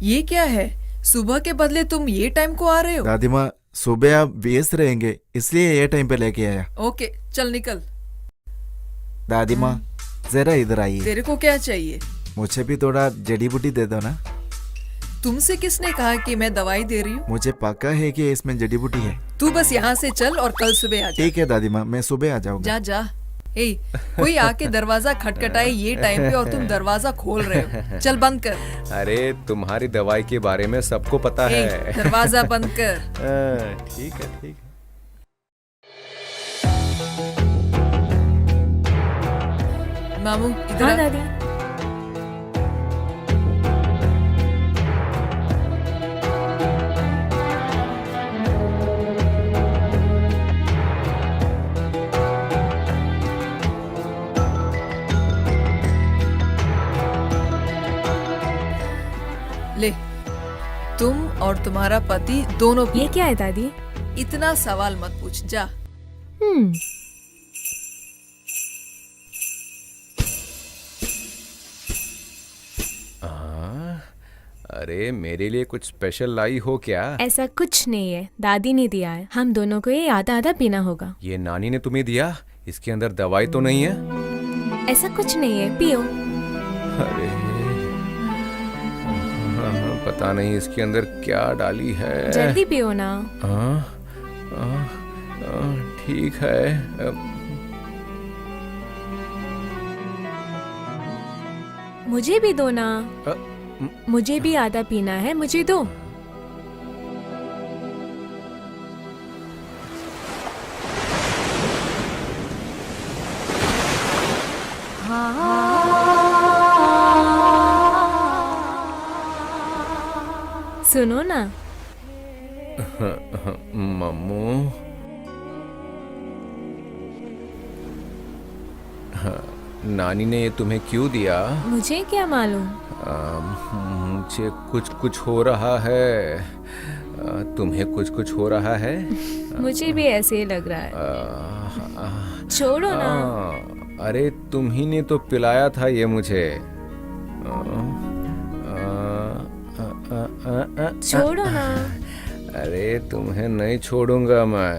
ये क्या है? सुबह के बदले तुम ये टाइम को आ रहे हो? दादी माँ, सुबह आप व्यस्त रहेंगे, इसलिए ये टाइम पे लेके आया। ओके, चल निकल। दादी माँ, जरा इधर आइए। तेरे को क्या चाहिए? मुझे भी थोड़ा जड़ी बूटी दे दो ना। तुमसे किसने कहा कि मैं दवाई दे रही हूँ? मुझे पक्का है कि इसमें जड़ी बूटी है। तू बस यहाँ से चल और कल सुबह आ जा। ठीक है दादी माँ, मैं सुबह आ जाऊंगा। जा जा। ए, कोई आके दरवाजा खटखटाए ये टाइम पे और तुम दरवाजा खोल रहे हो। चल बंद कर। अरे तुम्हारी दवाई के बारे में सबको पता ए, है। दरवाजा बंद कर। ठीक है, ठीक है। मामू इधर हाँ आ। दादी। ले, तुम और तुम्हारा पति दोनों ये क्या है दादी? इतना सवाल मत पूछ, जा। हम्म। अरे मेरे लिए कुछ स्पेशल लाई हो क्या? ऐसा कुछ नहीं है, दादी ने दिया है। हम दोनों को ये आधा आधा पीना होगा। ये नानी ने तुम्हें दिया? इसके अंदर दवाई तो नहीं है? ऐसा कुछ नहीं है, पियो। अरे पता नहीं इसके अंदर क्या डाली है। जल्दी पियो ना। ठीक है। मुझे भी दो ना। अ, मुझे भी आधा पीना है, मुझे दो। सुनो ना। मम्मू, नानी ने ये तुम्हें क्यों दिया? मुझे क्या मालूम। मुझे कुछ कुछ हो रहा है। तुम्हें कुछ कुछ हो रहा है? मुझे भी ऐसे ही लग रहा है। छोड़ो ना। अरे तुम ही ने तो पिलाया था ये मुझे। छोड़ो ना। अरे तुम्हें नहीं छोड़ूंगा मैं।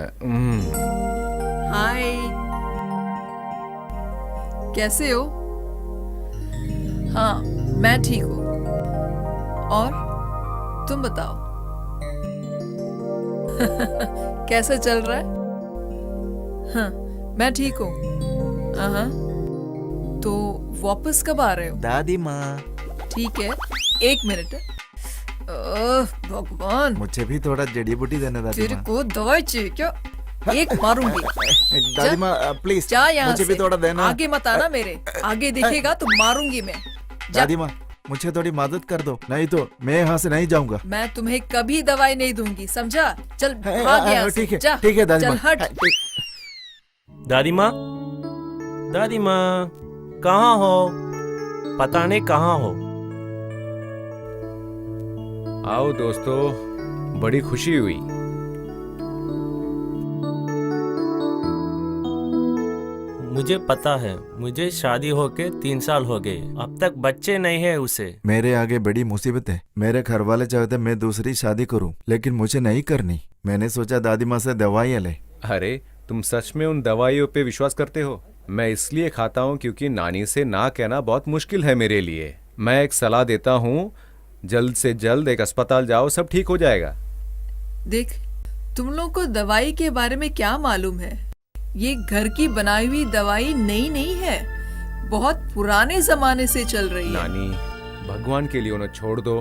हाय, कैसे हो? हाँ, मैं ठीक हूँ। और तुम बताओ। कैसा चल रहा है? हाँ, मैं ठीक हूँ। हाँ, तो वापस कब आ रहे हो? दादी माँ, ठीक है, 1 मिनट। भगवान, मुझे भी थोड़ा जड़ी बूटी देना दादी तेरे माँ। को दवाई चाहिए क्या? एक मारूंगी। दादी माँ प्लीज जा यहाँ मुझे से। भी थोड़ा देना। आगे मत आना मेरे। आगे दिखेगा तो मारूंगी मैं। जा। दादी माँ मुझे थोड़ी मदद कर दो, नहीं तो मैं यहाँ से नहीं जाऊंगा। मैं तुम्हें कभी दवाई नहीं दूंगी, समझा? चल भाग यहाँ से। ठीक है, जा। ठीक है दादी चल माँ। हट। दादी माँ, दादी माँ, कहाँ हो? पता नहीं कहाँ हो। आओ दोस्तों, बड़ी खुशी हुई। मुझे पता है, मुझे शादी होके 3 साल हो गए, अब तक बच्चे नहीं है उसे। मेरे आगे बड़ी मुसीबत है। मेरे घर वाले चाहते मैं दूसरी शादी करूं, लेकिन मुझे नहीं करनी। मैंने सोचा दादी माँ से दवाइयाँ ले। अरे तुम सच में उन दवाइयों पे विश्वास करते हो? मैं इसलिए खाता हूँ क्योंकि नानी से ना कहना बहुत मुश्किल है मेरे लिए। मैं एक सलाह देता हूँ, जल्द से जल्द एक अस्पताल जाओ, सब ठीक हो जाएगा। देख, तुम लोग को दवाई के बारे में क्या मालूम है? ये घर की बनाई हुई दवाई नई नहीं है, बहुत पुराने जमाने से चल रही है। नानी, भगवान के लिए उन्हें छोड़ दो।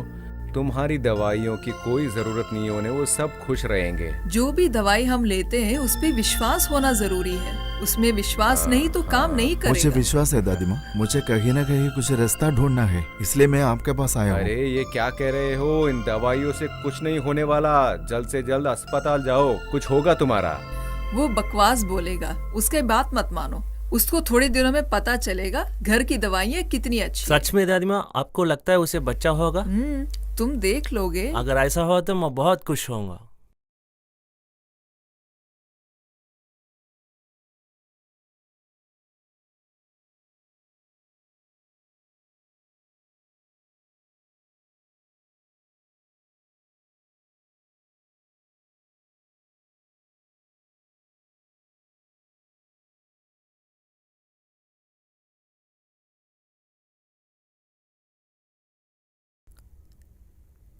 तुम्हारी दवाइयों की कोई जरूरत नहीं है उन्हें, वो सब खुश रहेंगे। जो भी दवाई हम लेते हैं उस पे विश्वास होना जरूरी है। उसमें विश्वास नहीं तो काम नहीं मुझे करेगा। विश्वास है दादी माँ, मुझे कहीं ना कहीं कुछ रास्ता ढूंढना है, इसलिए मैं आपके पास आया हूँ। अरे ये क्या कह रहे हो? इन दवाइयों से कुछ नहीं होने वाला। जल्द से जल्द अस्पताल जाओ, कुछ होगा तुम्हारा। वो बकवास बोलेगा, उसके बात मत मानो। उसको थोड़े दिनों में पता चलेगा घर की दवाइयाँ कितनी अच्छी। सच में दादी माँ, आपको लगता है उसे बच्चा होगा? तुम देख लोगे। अगर ऐसा हो तो मैं बहुत खुश होऊंगा।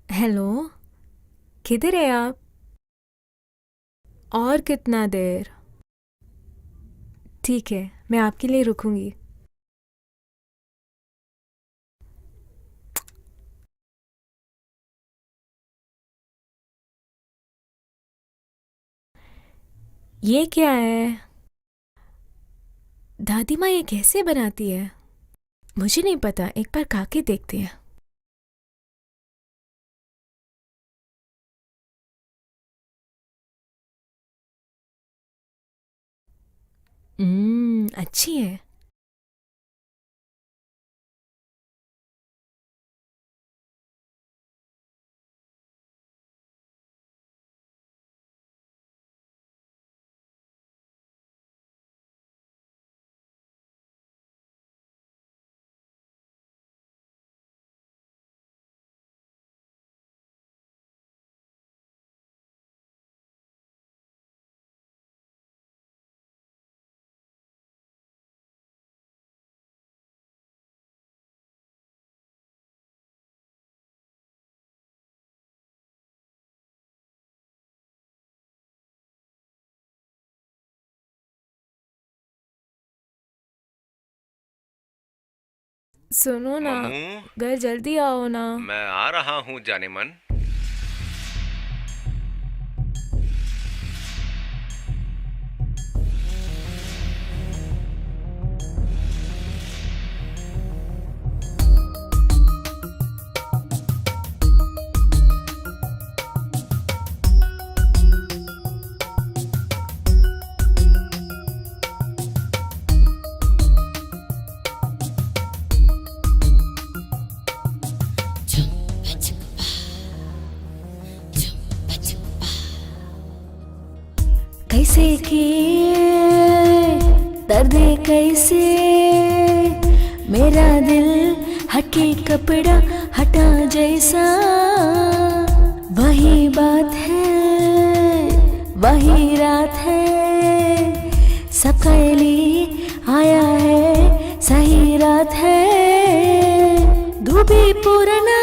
हेलो, किधर है आप? और कितना देर? ठीक है, मैं आपके लिए रुकूंगी। ये क्या है? दादी माँ ये कैसे बनाती है? मुझे नहीं पता, एक बार खा के देखते हैं। अच्छी है। सुनो ना, घर जल्दी आओ ना। मैं आ रहा हूँ जाने मन। कैसे किए दर्द कैसे मेरा दिल हटे कपड़ा हटा जैसा, वही बात है वही रात है, सबका लिए आया है सही रात है। तू भी पुराना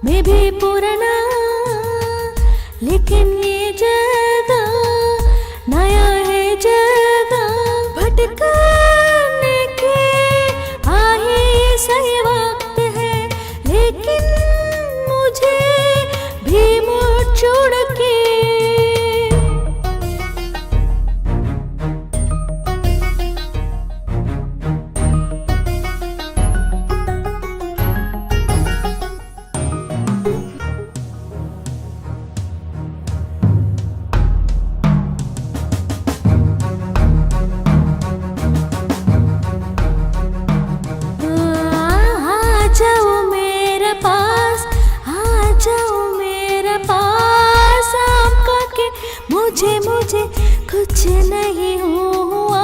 मैं भी पुराना, लेकिन ये जगह नया है जगह, भटकने के आए सही वक्त है, लेकिन मुझे भी मुड़ छोड़ के मुझे कुछ नहीं हुआ,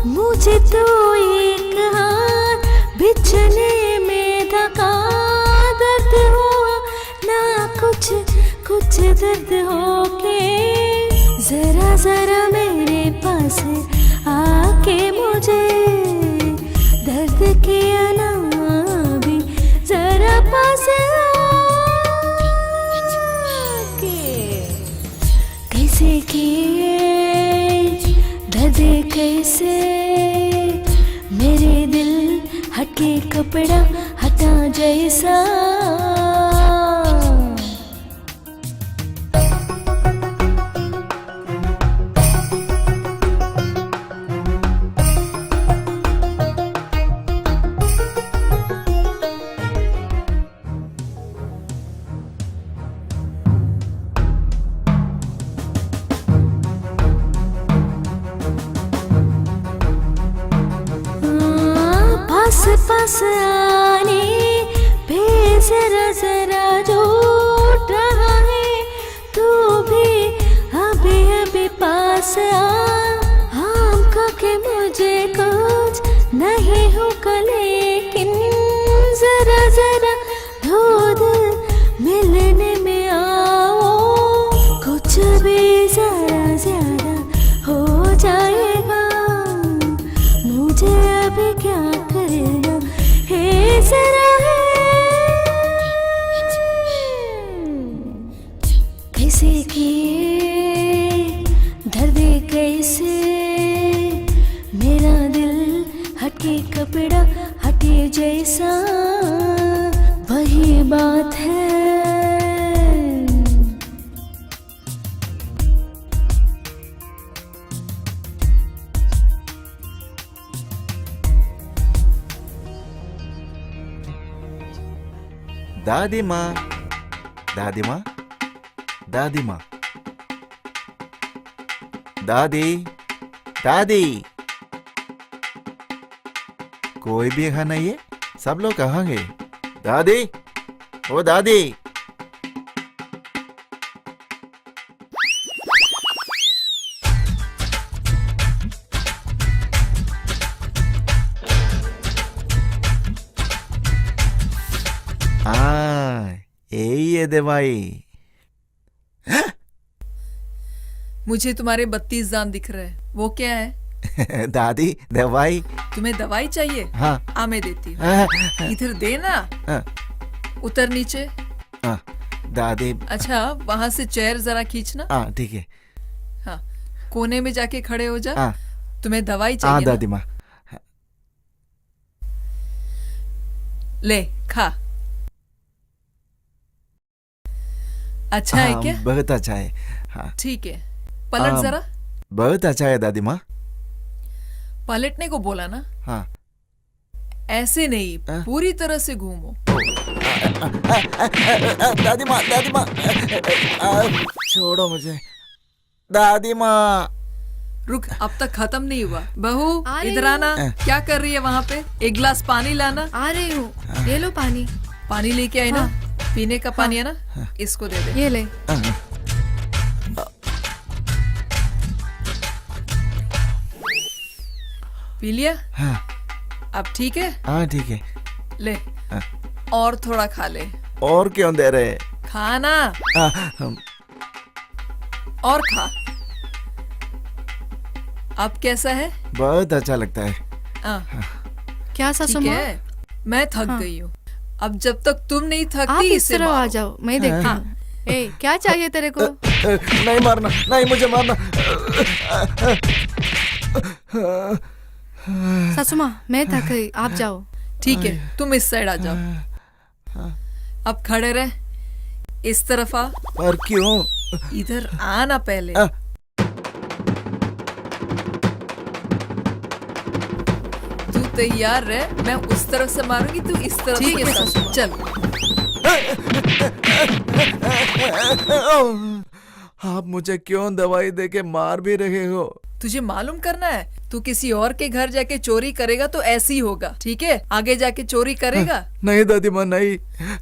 मुझे तो एक हाथ बिछने में धका दर्द हुआ ना, कुछ दर्द होके जरा जरा मेरे पास आके मुझे दर्द किया ना भी जरा पास कैसे किए दर्द कैसे मेरे दिल हटे कपड़ा हटा जैसा। पास आने पे जरा जरा झूठ रहा है, तू भी अभी पास आ, हम के मुझे कुछ नहीं होगा, लेकिन जरा जरा दूध मिलने में आओ, कुछ भी जरा ज्यादा हो जाएगा, मुझे अभी क्या करेगा हे जरा है। कैसे किए दर्द कैसे मेरा दिल हटे कपड़ा हटे जैसा, वही बात है। दादी माँ, दादी माँ, दादी माँ, दादी, दादी। कोई भी यहाँ नहीं है? सब लोग कहाँ गए? दादी, ओ दादी। हाँ, यही है दवाई। मुझे तुम्हारे 32 दांत दिख रहे हैं, वो क्या है? दादी दवाई। तुम्हें दवाई चाहिए? हाँ। आ मैं देती हूँ। हाँ, इधर देना। हाँ, उतर नीचे। हाँ, दादी। अच्छा, वहाँ से चेयर जरा खींचना। हाँ ठीक है। हाँ, कोने में जाके खड़े हो जा। हाँ, तुम्हें दवाई हाँ चाहिए दादी ना? माँ। ले खा। अच्छा है हाँ, क्या? बहुत अच्छा है। हाँ, ठीक है, पलट हाँ, जरा। बहुत अच्छा है दादी माँ। पलटने को बोला ना? हाँ। ऐसे नहीं, हाँ? पूरी तरह से घूमो। दादी माँ, दादी माँ, छोड़ो मुझे। दादी माँ। रुक, अब तक खत्म नहीं हुआ। बहू आ रही इधर आना। क्या कर रही है वहाँ पे? एक गिलास पानी लाना। आ रही हूँ, ये लो पानी। पानी लेके आई ना? पीने का पानी है ना? इसको दे दे। ये ले। पी लिया? हाँ, अब ठीक है? हाँ ठीक है। ले, और थोड़ा खा ले। और क्यों दे रहे? खाना हम और खा। अब कैसा है? बहुत अच्छा लगता है। क्या सासू ठीक माँ? है, मैं थक गई हूँ। अब जब तक तुम नहीं आप थकती इस इसे तरफ आ मारो। जाओ, मैं देखती हूँ। ए, क्या चाहिए तेरे को? नहीं मारना, नहीं मुझे मारना। सासू माँ, मैं थक गई, आप जाओ। ठीक है, तुम इस साइड आ जाओ। अब खड़े रह, इस तरफ आ। पर क्यों? इधर आना पहले। तू तैयार रह, मैं उस तरफ से मारूंगी, तू इस तरफ ठीक से। है, सासू माँ। चल। आप मुझे क्यों दवाई देके मार भी रहे हो? तुझे मालूम करना है, तू किसी और के घर जाके चोरी करेगा तो ऐसे ही होगा, ठीक है? आगे जाके चोरी करेगा? नहीं दादी माँ, नहीं।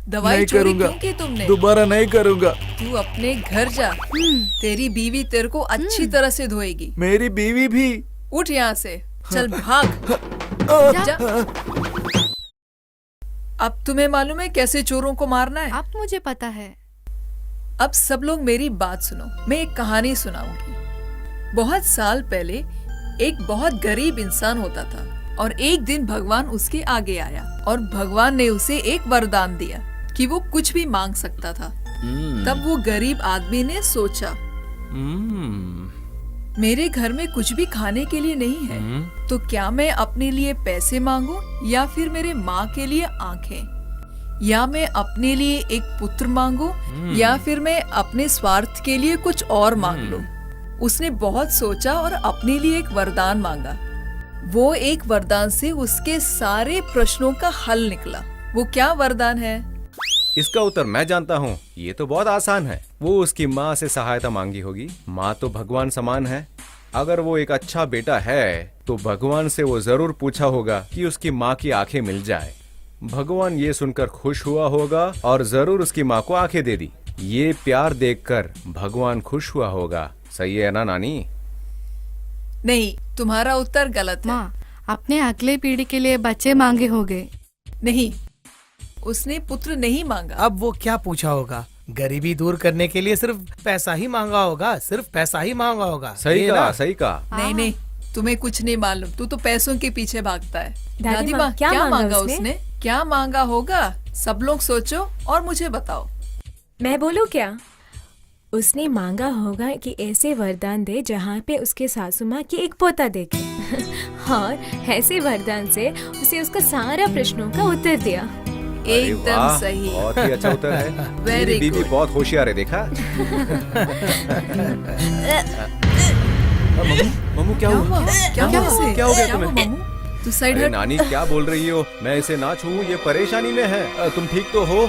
दवाई नहीं चोरी करूंगा। क्यों की तुमने? दोबारा नहीं करूंगा। तू अपने घर जा। तेरी बीवी तेरे को अच्छी तरह से धोएगी। मेरी बीवी भी। उठ यहाँ से, चल भाग। जा। अब तुम्हें मालूम है कैसे चोरों को मारना है? अब मुझे पता है। अब सब लोग मेरी बात सुनो, मैं एक कहानी सुनाऊंगी। बहुत साल पहले एक बहुत गरीब इंसान होता था और एक दिन भगवान उसके आगे आया और भगवान ने उसे एक वरदान दिया कि वो कुछ भी मांग सकता था। तब वो गरीब आदमी ने सोचा, मेरे घर में कुछ भी खाने के लिए नहीं है, तो क्या मैं अपने लिए पैसे मांगूं या फिर मेरे माँ के लिए आंखें, या मैं अपने लिए एक पुत्र मांगूं या फिर मैं अपने स्वार्थ के लिए कुछ और मांग लूं। उसने बहुत सोचा और अपने लिए एक वरदान मांगा। वो एक वरदान से उसके सारे प्रश्नों का हल निकला। वो क्या वरदान है? इसका उत्तर मैं जानता हूँ। ये तो बहुत आसान है। वो उसकी माँ से सहायता मांगी होगी। माँ तो भगवान समान है। अगर वो एक अच्छा बेटा है तो भगवान से वो जरूर पूछा होगा कि उसकी माँ की आंखें मिल जाए। भगवान ये सुनकर खुश हुआ होगा और जरूर उसकी माँ को आंखें दे दी। ये प्यार देखकर भगवान खुश हुआ होगा। सही है ना नानी? नहीं, तुम्हारा उत्तर गलत है। माँ, अपने अगले पीढ़ी के लिए बच्चे मांगे होंगे। नहीं, उसने पुत्र नहीं मांगा। अब वो क्या पूछा होगा? गरीबी दूर करने के लिए सिर्फ पैसा ही मांगा होगा, सिर्फ पैसा ही मांगा होगा। सही ये कहा, ना? सही कहा। नहीं नहीं, तुम्हें कुछ नहीं मालूम। तू तो पैसों के पीछे भागता है। दादी माँ, माँ, क्या क्या मांगा मांगा उसने? उसने? क्या मांगा होगा? सब लोग सोचो और मुझे बताओ। मैं बोलूँ क्या? उसने मांगा होगा कि ऐसे वरदान दे जहाँ पे उसके सासू माँ की एक पोता देखे और ऐसे वरदान से उसे उसका सारा प्रश्नों का उत्तर दिया। अरे एकदम वाह, सही। बहुत ही अच्छा उत्तर है। Very मेरी बीवी good. बहुत होशियार है, देखा? मम्मू, मम्मू क्या हुआ? क्या हुआ? क्या हो गया तुम्हें? मम्मू? तू साइड अरे हट। नानी क्या बोल रही हो? मैं इसे ना छूऊं, ये परेशानी में है। तुम ठीक तो हो?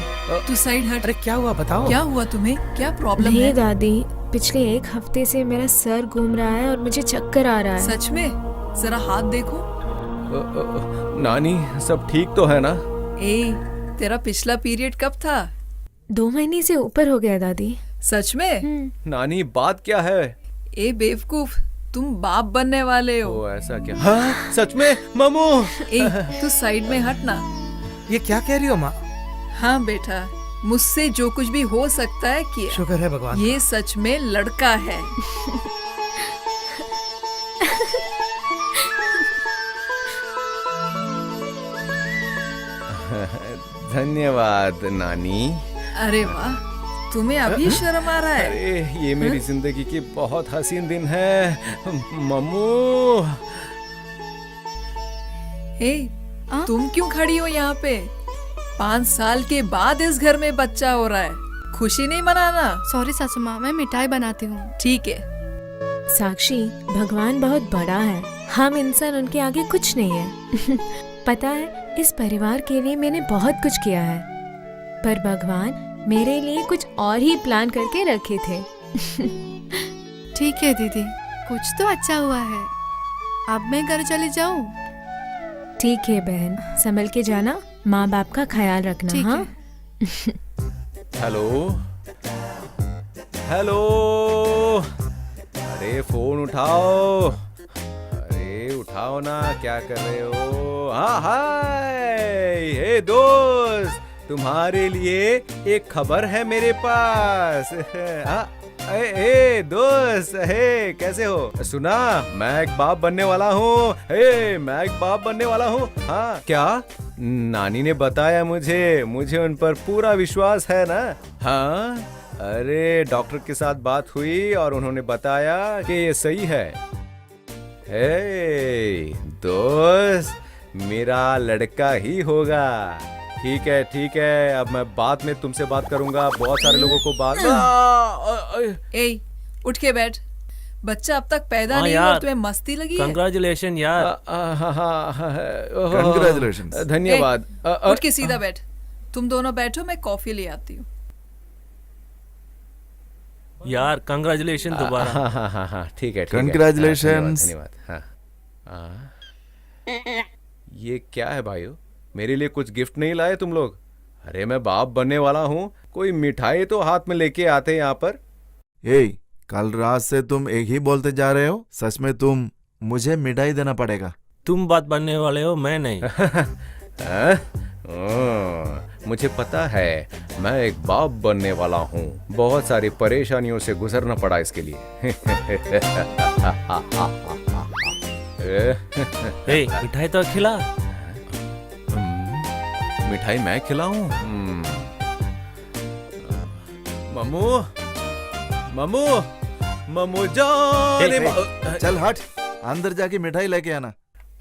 तू साइड हट। अरे क्या हुआ बताओ। क्या हुआ तुम्हें? क्या प्रॉब्लम नहीं है? दादी, पिछले 1 हफ्ते से मेरा सर घूम रहा है और मुझे चक्कर आ रहा है। सच में? जरा हाथ देखो। नानी सब ठीक तो है ना? ए, तेरा पिछला पीरियड कब था? 2 महीने से ऊपर हो गया दादी। सच में? नानी बात क्या है? ए बेवकूफ, तुम बाप बनने वाले हो। ओ ऐसा क्या? हाँ सच में ममू। ए, तू साइड में हट ना। ये क्या कह रही हो माँ? हाँ बेटा, मुझसे जो कुछ भी हो सकता है किया। शुक्र है भगवान। ये सच में लड़का है। धन्यवाद नानी। अरे वाह, तुम्हें अभी शर्म आ रहा है? अरे ये मेरी जिंदगी की बहुत हसीन दिन है मम्मू। ए, तुम क्यों खड़ी हो यहाँ पे? 5 साल के बाद इस घर में बच्चा हो रहा है, खुशी नहीं मनाना? सॉरी सासू माँ, मैं मिठाई बनाती हूँ। ठीक है। साक्षी, भगवान बहुत बड़ा है, हम इंसान उनके आगे कुछ नहीं है। पता है, इस परिवार के लिए मैंने बहुत कुछ किया है, पर भगवान मेरे लिए कुछ और ही प्लान करके रखे थे। ठीक है दीदी, कुछ तो अच्छा हुआ है। अब मैं घर चली जाऊँ? ठीक है बहन, संभल के जाना, माँ बाप का ख्याल रखना। ठीक हाँ है। हेलो हेलो, अरे फोन उठाओ, अरे उठाओ ना, क्या कर रहे हो? हाँ हाय, हे दोस्त, तुम्हारे लिए एक खबर है मेरे पास। हाँ, ए दोस्त, हे कैसे हो? सुना, मैं एक बाप बनने वाला हूँ। हे मैं एक बाप बनने वाला हूँ। हाँ क्या? नानी ने बताया मुझे उन पर पूरा विश्वास है ना? हाँ, अरे डॉक्टर के साथ बात हुई और उन्होंने बताया कि ये सही है। हे दोस्त, मेरा लड़का ही होगा। ठीक है, अब मैं बाद में तुमसे बात करूंगा, बहुत सारे लोगों को बात। ए, उठ के बैठ। बच्चा अब तक पैदा हाँ नहीं हुआ यार, और तुम्हें मस्ती लगी है? कंग्रेचुलेशन यार। Congratulations. धन्यवाद। उठ के सीधा बैठ। तुम दोनों बैठो, मैं कॉफी ले आती हूँ। यार कंग्रेचुलेशन दोबारा। हाँ ठीक है। Congratulations. धन्यवाद। हाँ, ये क्या है भाइयों? मेरे लिए कुछ गिफ्ट नहीं लाए तुम लोग? अरे मैं बाप बनने वाला हूँ, कोई मिठाई तो हाथ में लेके आते यहाँ पर। कल रात से तुम एक ही बोलते जा रहे हो। सच में तुम मुझे मिठाई देना पड़ेगा। तुम बात बनने वाले हो, मैं नहीं। मुझे पता है, मैं एक बाप बनने वाला हूँ। बहुत सारी परेशानियों से गुजरना पड़ा इसके लिए। मिठाई तो खिला। मिठाई मैं खिलाऊं? मम्मू जान। चल हट, अंदर जाके मिठाई लेके आना।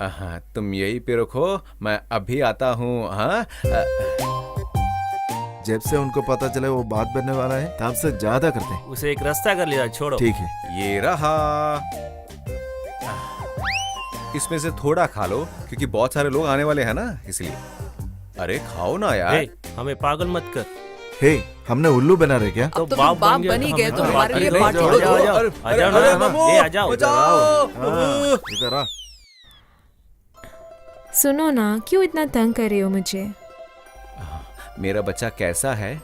हाँ, तुम यही पे रखो, मैं अभी आता हूँ। हाँ, जब से उनको पता चले वो बात बनने वाला है, तब से ज्यादा करते हैं। उसे एक रास्ता कर लिया, छोड़ो। ठीक है, ये रहा। इसमें से थोड़ा खा लो, क्योंकि बहुत सारे लोग आने वाले हैं ना, इसलिए। अरे खाओ ना यार। हमें पागल मत कर। हमने उल्लू बना रहे क्या? अब तो तुम बाप बन ही गए, तो हमारे लिए पार्टी आ दो। जाओ। इधर आ। सुनो ना, क्यों इतना तंग कर रहे हो मुझे? मेरा बच्चा कैसा है?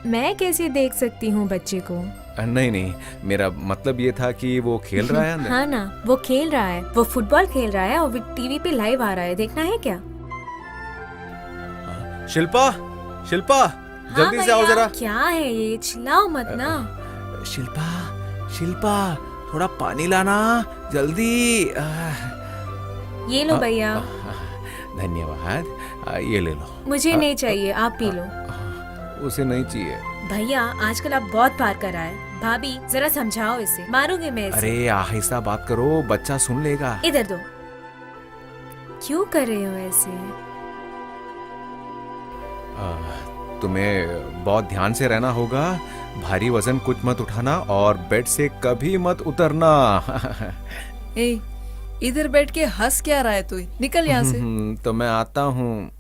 मैं कैसे देख सकती हूँ बच्चे को? नहीं, मेरा मतलब ये था कि वो खेल रहा है अंदर। हाँ ना, वो खेल रहा है, वो फुटबॉल खेल रहा है और टीवी पे लाइव आ रहा है, देखना है क्या? शिल्पा, जल्दी हाँ से आओ भैया, जरा। क्या है ये? चिल्लाओ मत ना। शिल्पा, थोड़ा पानी लाना जल्दी। ये लो भैया। धन्यवाद, ये ले लो। मुझे नहीं चाहिए, आप पी लो। उसे नहीं चाहिए। भैया, आजकल आप बहुत पार कर रहा है। भाभी, जरा समझाओ इसे, मारूंगी मैं इसे। अरे आहिस्ता बात करो, बच्चा सुन लेगा। इधर दो। क्यों कर रहे हो ऐसे? तुम्हें बहुत ध्यान से रहना होगा, भारी वजन कुछ मत उठाना और बेड से कभी मत उतरना। ए, इधर बैठ के हंस क्या रहा है तू? निकल यहाँ से। तो मैं आता हूँ।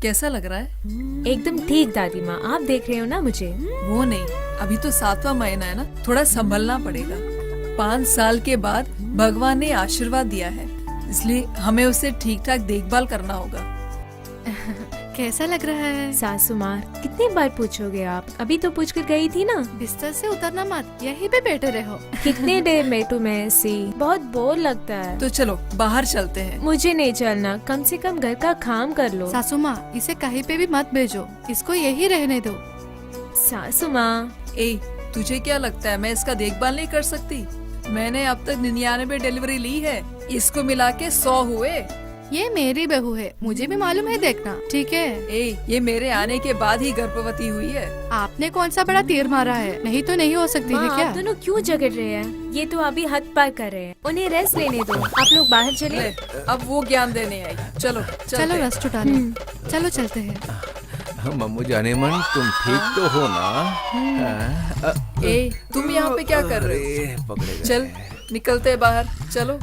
कैसा लग रहा है? एकदम ठीक दादी माँ, आप देख रहे हो ना मुझे? वो नहीं, अभी तो 7वां महीना है ना, थोड़ा संभलना पड़ेगा। 5 साल के बाद भगवान ने आशीर्वाद दिया है, इसलिए हमें उसे ठीक ठाक देखभाल करना होगा। कैसा लग रहा है? सासू माँ, कितनी बार पूछोगे आप? अभी तो पूछ कर गई थी ना। बिस्तर से उतरना मत, यहीं पे बैठे रहो। कितने देर बैठूं मैं ऐसी? बहुत बोर लगता है। तो चलो बाहर चलते हैं। मुझे नहीं चलना, कम से कम घर का काम कर लो। सासू माँ, इसे कहीं पे भी मत भेजो, इसको यही रहने दो। सासू माँ, ए, तुझे क्या लगता है मैं इसका देखभाल नहीं कर सकती? मैंने अब तक 99 डिलीवरी ली है, इसको मिला के 100 हुए। ये मेरी बहू है, मुझे भी मालूम है, देखना ठीक है। ए, ये मेरे आने के बाद ही गर्भवती हुई है। आपने कौन सा बड़ा तीर मारा है? नहीं तो नहीं हो सकती है माँ, क्या? आप दोनों क्यों झगड़ रहे हैं? ये तो अभी हद पार कर रहे हैं, उन्हें रेस्ट लेने दो। आप लोग बाहर ले, चले। अब वो ज्ञान देने आई। चलो चलो रेस्ट उठाने, चलो चलते हैं। मम्मू जाने मन, तुम ठीक तो हो ना? ए, तुम यहाँ पे क्या कर रहे अरे, पकड़े हो? गए। चल निकलते बाहर, चलो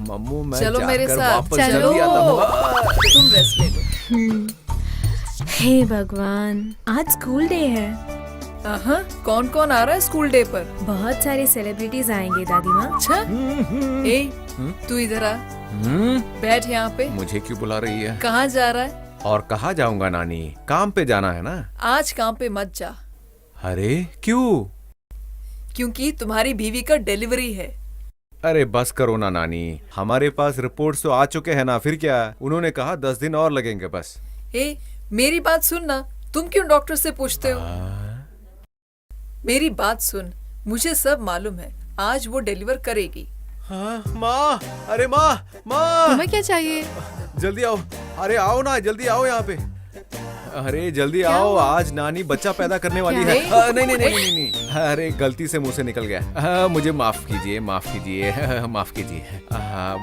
मम्मू मैं चलो मेरे जाकर साथ, वापस चलो। जल्दी आता हूँ। तुम रेस्ट ले लो। हे भगवान, आज स्कूल डे है। कौन कौन आ रहा है स्कूल डे पर? बहुत सारे सेलिब्रिटीज आएंगे दादी माँ। अच्छा, ए, तू इधर आ, बैठ यहाँ पे। मुझे क्यों बुला रही है? कहाँ जा रहा है? और कहाँ जाऊंगा नानी, काम पे जाना है ना। आज काम पे मत जा, अरे क्यों? क्योंकि तुम्हारी बीवी का डिलीवरी है। अरे बस करो ना नानी, हमारे पास रिपोर्ट्स तो आ चुके हैं ना, फिर क्या? उन्होंने कहा 10 दिन और लगेंगे बस। ए, मेरी बात सुन ना, तुम क्यों डॉक्टर से पूछते हो? मेरी बात सुन, मुझे सब मालूम है, आज वो डिलीवर करेगी। हाँ, माँ, अरे माँ, माँ, तुम्हें क्या चाहिए? जल्दी आओ। अरे आओ ना, जल्दी आओ यहाँ पे। अरे जल्दी आओ, आज नानी बच्चा पैदा करने वाली है। क्या? नहीं नहीं नहीं नहीं नहीं, अरे गलती से मुंह से निकल गया। मुझे माफ कीजिए, माफ कीजिए, माफ कीजिए।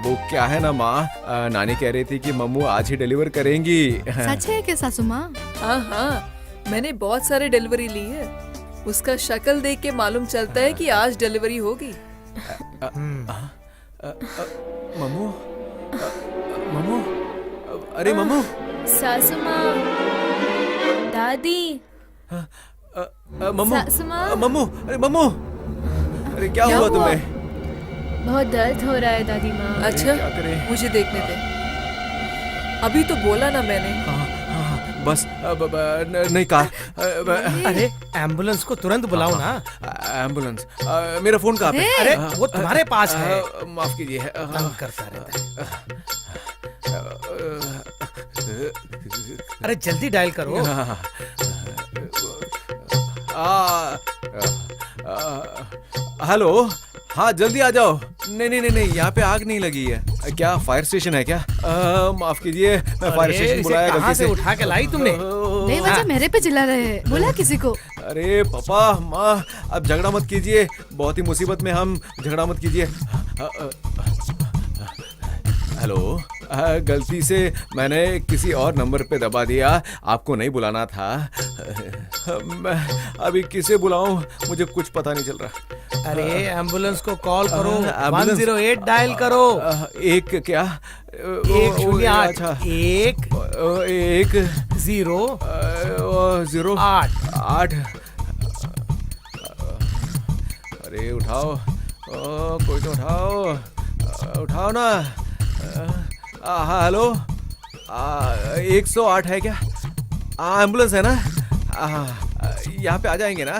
वो क्या है ना माँ, नानी कह रही थी कि मम्मू आज ही डिलीवर करेंगी। सच है क्या सासू माँ? हाँ, मैंने बहुत सारे डिलीवरी ली है, उसका शक्ल देख के मालूम चलता है कि आज डिलीवरी होगी। मम्मू, मम्मू, अरे मम्मू, सासू माँ, दादी, मम्मू, सासू माँ। मम्मू, अरे मम्मू, अरे क्या हुआ तुम्हें? बहुत दर्द हो रहा है दादी माँ। अच्छा, क्या करें? मुझे देखने दे। अभी तो बोला ना मैंने। बस नहीं कार। अरे एम्बुलेंस को तुरंत बुलाओ ना। एम्बुलेंस, मेरा फोन कहाँ पे? अरे वो तुम्हारे पास है। माफ कीजिए। तंग करता रहता है। अरे जल्दी डायल करो। हेलो, हाँ जल्दी आ जाओ। नहीं नहीं नहीं नहीं, यहाँ पे आग नहीं लगी है। क्या फायर स्टेशन है क्या? माफ कीजिए, मैं फायर स्टेशन बुलाया कहाँ गलती से उठा के लाई तुमने? बेवजह मेरे पे चिल्ला रहे हैं, बोला किसी को? अरे पापा माँ, अब झगड़ा मत कीजिए, बहुत ही मुसीबत में हम, झगड़ा मत कीजिए। हेलो, गलती से मैंने किसी और नंबर पे दबा दिया, आपको नहीं बुलाना था। मैं अभी किसे बुलाऊं, मुझे कुछ पता नहीं चल रहा। अरे एम्बुलेंस को कॉल करो, एम्बुलेंस- 108 डायल करो। एक क्या? 108 अच्छा, 1 एक 0 0 8। अरे उठाओ, कोई तो उठाओ, उठाओ ना। हाँ हेलो, 108 है क्या? एम्बुलेंस है ना? यहाँ पे आ जाएंगे ना?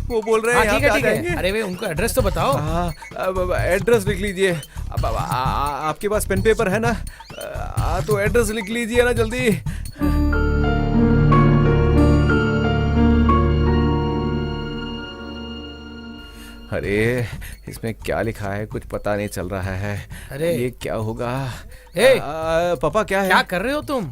वो बोल रहे हैं यहाँ पे आ ठीक है। जाएंगे। अरे वे उनको एड्रेस तो बताओ। एड्रेस लिख लीजिए। अब आपके पास पेन पेपर है ना? तो एड्रेस लिख लीजिए ना जल्दी। अरे इसमें क्या लिखा है, कुछ पता नहीं चल रहा है। अरे ये क्या होगा? ए, पापा क्या है? क्या कर रहे हो तुम?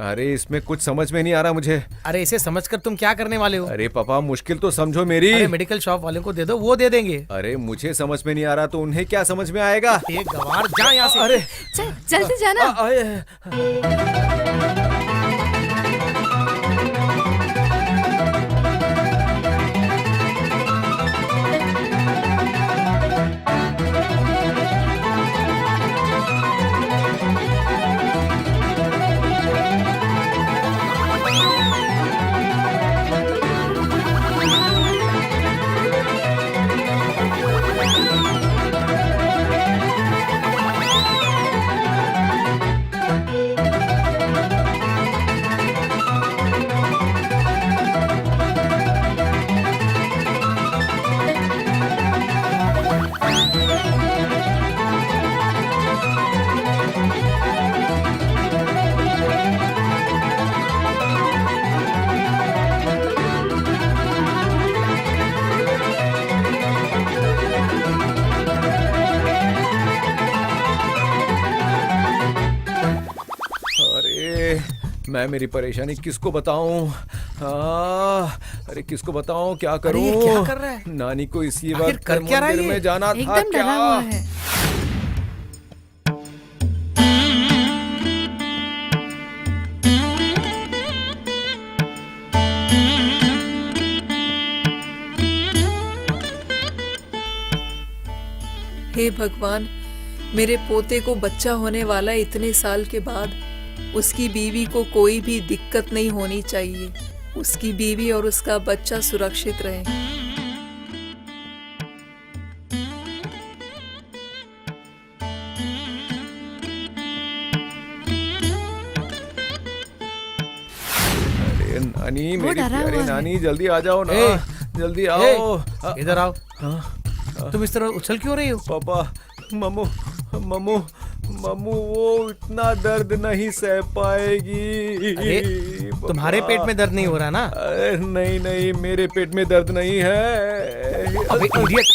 अरे इसमें कुछ समझ में नहीं आ रहा मुझे। अरे इसे समझकर तुम क्या करने वाले हो? अरे पापा मुश्किल तो समझो मेरी। अरे मेडिकल शॉप वाले को दे दो, वो दे देंगे। अरे मुझे समझ में नहीं आ रहा तो उन्हें क्या समझ में आएगा? एक गवार जा यहाँ से। अरे चल जल्दी जाना। मैं मेरी परेशानी किसको बताऊं? अरे किसको बताऊं, क्या करूं? अरे ये क्या कर रहा है? नानी को इसी आखिर वक्त कर क्या रहा है मंदिर ये? में जाना था एकदम क्या? डरा हुआ है। हे भगवान, मेरे पोते को बच्चा होने वाला है इतने साल के बाद। उसकी बीवी को कोई भी दिक्कत नहीं होनी चाहिए। उसकी बीवी और उसका बच्चा सुरक्षित रहे। अरे नानी, वो मेरी डरा प्यारी हुआ है। नानी, जल्दी आ जाओ ना। ए, जल्दी आओ। इधर आओ। तुम इस तरह उछल क्यों रही हो? पापा, मम्मू मम्मू मम्मू वो इतना दर्द नहीं सह पाएगी। अरे तुम्हारे पेट में दर्द नहीं हो रहा ना? अरे नहीं नहीं, मेरे पेट में दर्द नहीं है। अबे इडियट,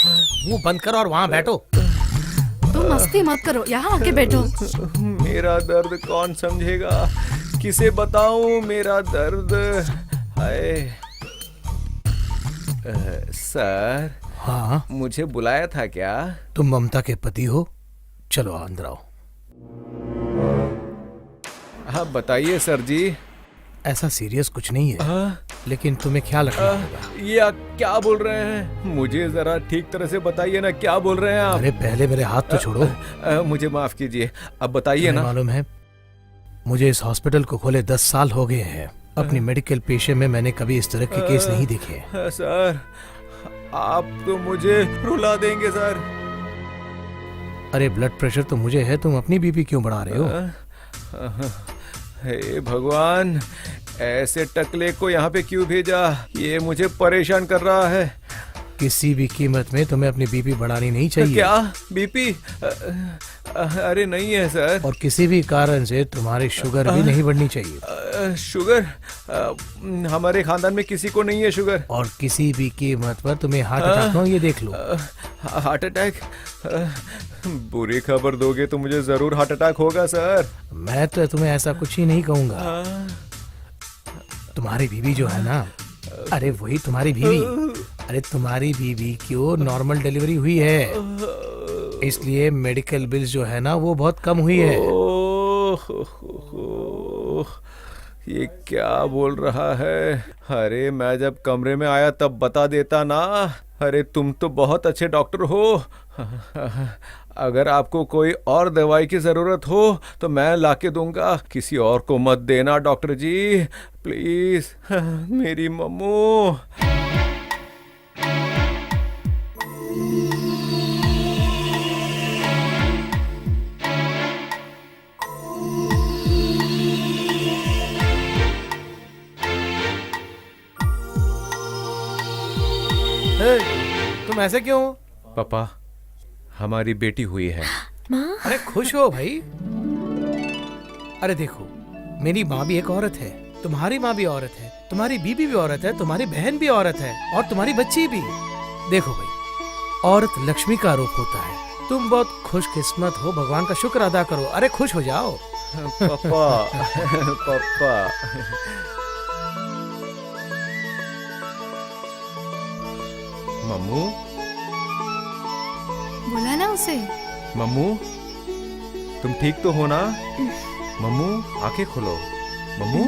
मुंह बंद करो और वहां बैठो। तुम मस्ती मत करो, यहाँ आके बैठो। मेरा दर्द कौन समझेगा? किसे बताऊं मेरा दर्द? हाय। सर, हाँ, मुझे बुलाया था क्या? तुम ममता के पति हो? चलो अंदर आओ। हाँ बताइए सर जी। ऐसा सीरियस कुछ नहीं है, हाँ? लेकिन तुम्हें ख्याल रखना होगा। ये आप क्या बोल रहे हैं? मुझे जरा ठीक तरह से बताइए ना, क्या बोल रहे हैं आप? अरे पहले मेरे हाथ तो छोड़ो। मुझे माफ कीजिए, अब बताइए तुम्हें ना। मालूम है, मुझे इस हॉस्पिटल को खोले 10 साल हो गए हैं। अपनी मेडिकल पेशे में मैंने कभी इस तरह के केस नहीं देखे। सर, आप तो मुझे रुला देंगे सर। अरे ब्लड प्रेशर तो मुझे है, तुम अपनी बीपी क्यों बढ़ा रहे हो? हे भगवान, ऐसे टकले को यहाँ पे क्यों भेजा? ये मुझे परेशान कर रहा है। किसी भी कीमत में तुम्हें अपनी बीपी बढ़ानी नहीं चाहिए। क्या बीपी? अरे नहीं है सर। और किसी भी कारण से तुम्हारी शुगर भी नहीं बढ़नी चाहिए। शुगर? हमारे खानदान में किसी को नहीं है शुगर। और किसी भी कीमत पर तुम्हें हार्ट अटैक हो, ये देख लो। Heart attack? बुरी खबर दोगे तो मुझे जरूर हार्ट अटैक होगा सर। मैं तो तुम्हें ऐसा कुछ ही नहीं कहूंगा। तुम्हारी बीवी जो है ना, अरे वही तुम्हारी बीवी। अरे तुम्हारी बीवी क्यों नॉर्मल डिलीवरी हुई है, इसलिए मेडिकल बिल्स जो है ना वो बहुत कम हुई है। ये क्या बोल रहा है? अरे मैं जब कमरे में आया तब बता देता ना। अरे तुम तो बहुत अच्छे डॉक्टर हो। अगर आपको कोई और दवाई की जरूरत हो तो मैं लाके दूंगा। किसी और को मत देना डॉक्टर जी, प्लीज। मेरी मम्मू। तुम ऐसे क्यों हो? पापा, हमारी बेटी हुई है। माँ, अरे खुश हो भाई। अरे देखो, मेरी माँ भी एक औरत है, तुम्हारी माँ भी औरत है, तुम्हारी बीबी भी औरत है, तुम्हारी बहन भी औरत है, और तुम्हारी बच्ची भी। देखो भाई, औरत लक्ष्मी का रूप होता है। तुम बहुत खुशकिस्मत हो, भगवान का शुक्र अदा करो। अरे खुश हो जाओ। पापा। पापा। मम्मू, बोला ना उसे। मम्मू, तुम ठीक तो हो ना? मम्मू, आंखें खोलो। मम्मू,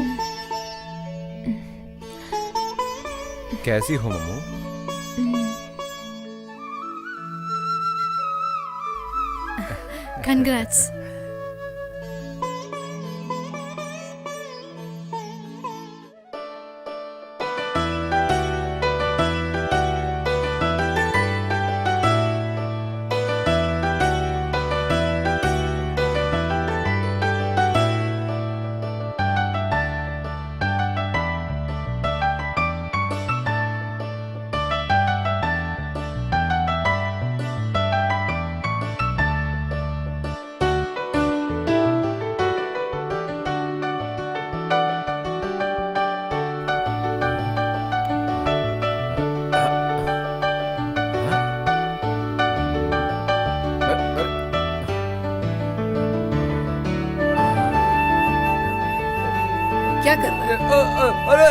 कैसी हो मम्मू? कंग्रेट्स। क्या कर रहा है? अरे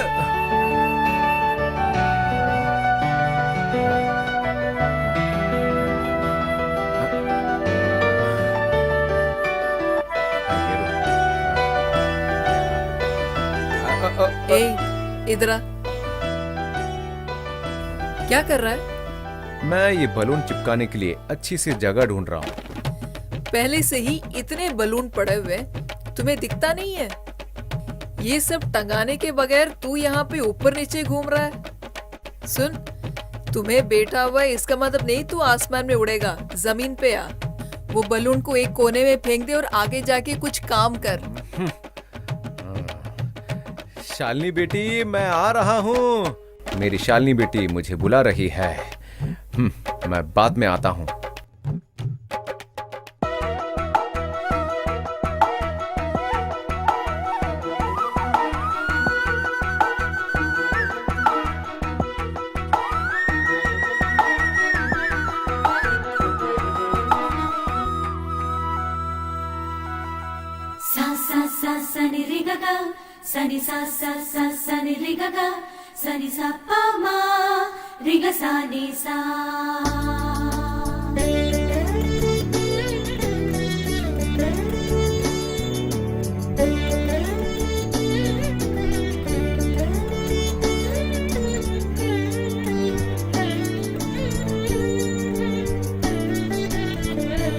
ए, इधर आ। क्या कर रहा है? मैं ये बलून चिपकाने के लिए अच्छी सी जगह ढूंढ रहा हूँ। पहले से ही इतने बलून पड़े हुए, तुम्हें दिखता नहीं है? ये सब टंगाने के बगैर तू यहाँ पे ऊपर नीचे घूम रहा है। सुन, तुम्हें बैठा हुआ है इसका मतलब नहीं तू आसमान में उड़ेगा। जमीन पे आ, वो बलून को एक कोने में फेंक दे और आगे जाके कुछ काम कर। शालिनी बेटी, मैं आ रहा हूँ। मेरी शालिनी बेटी मुझे बुला रही है। मैं बाद में आता हूँ। सा सा सा सा नि रि ग ग, सा नि सा सा सा सा नि रि ग ग, सा नि सा प म रि ग सा नि सा।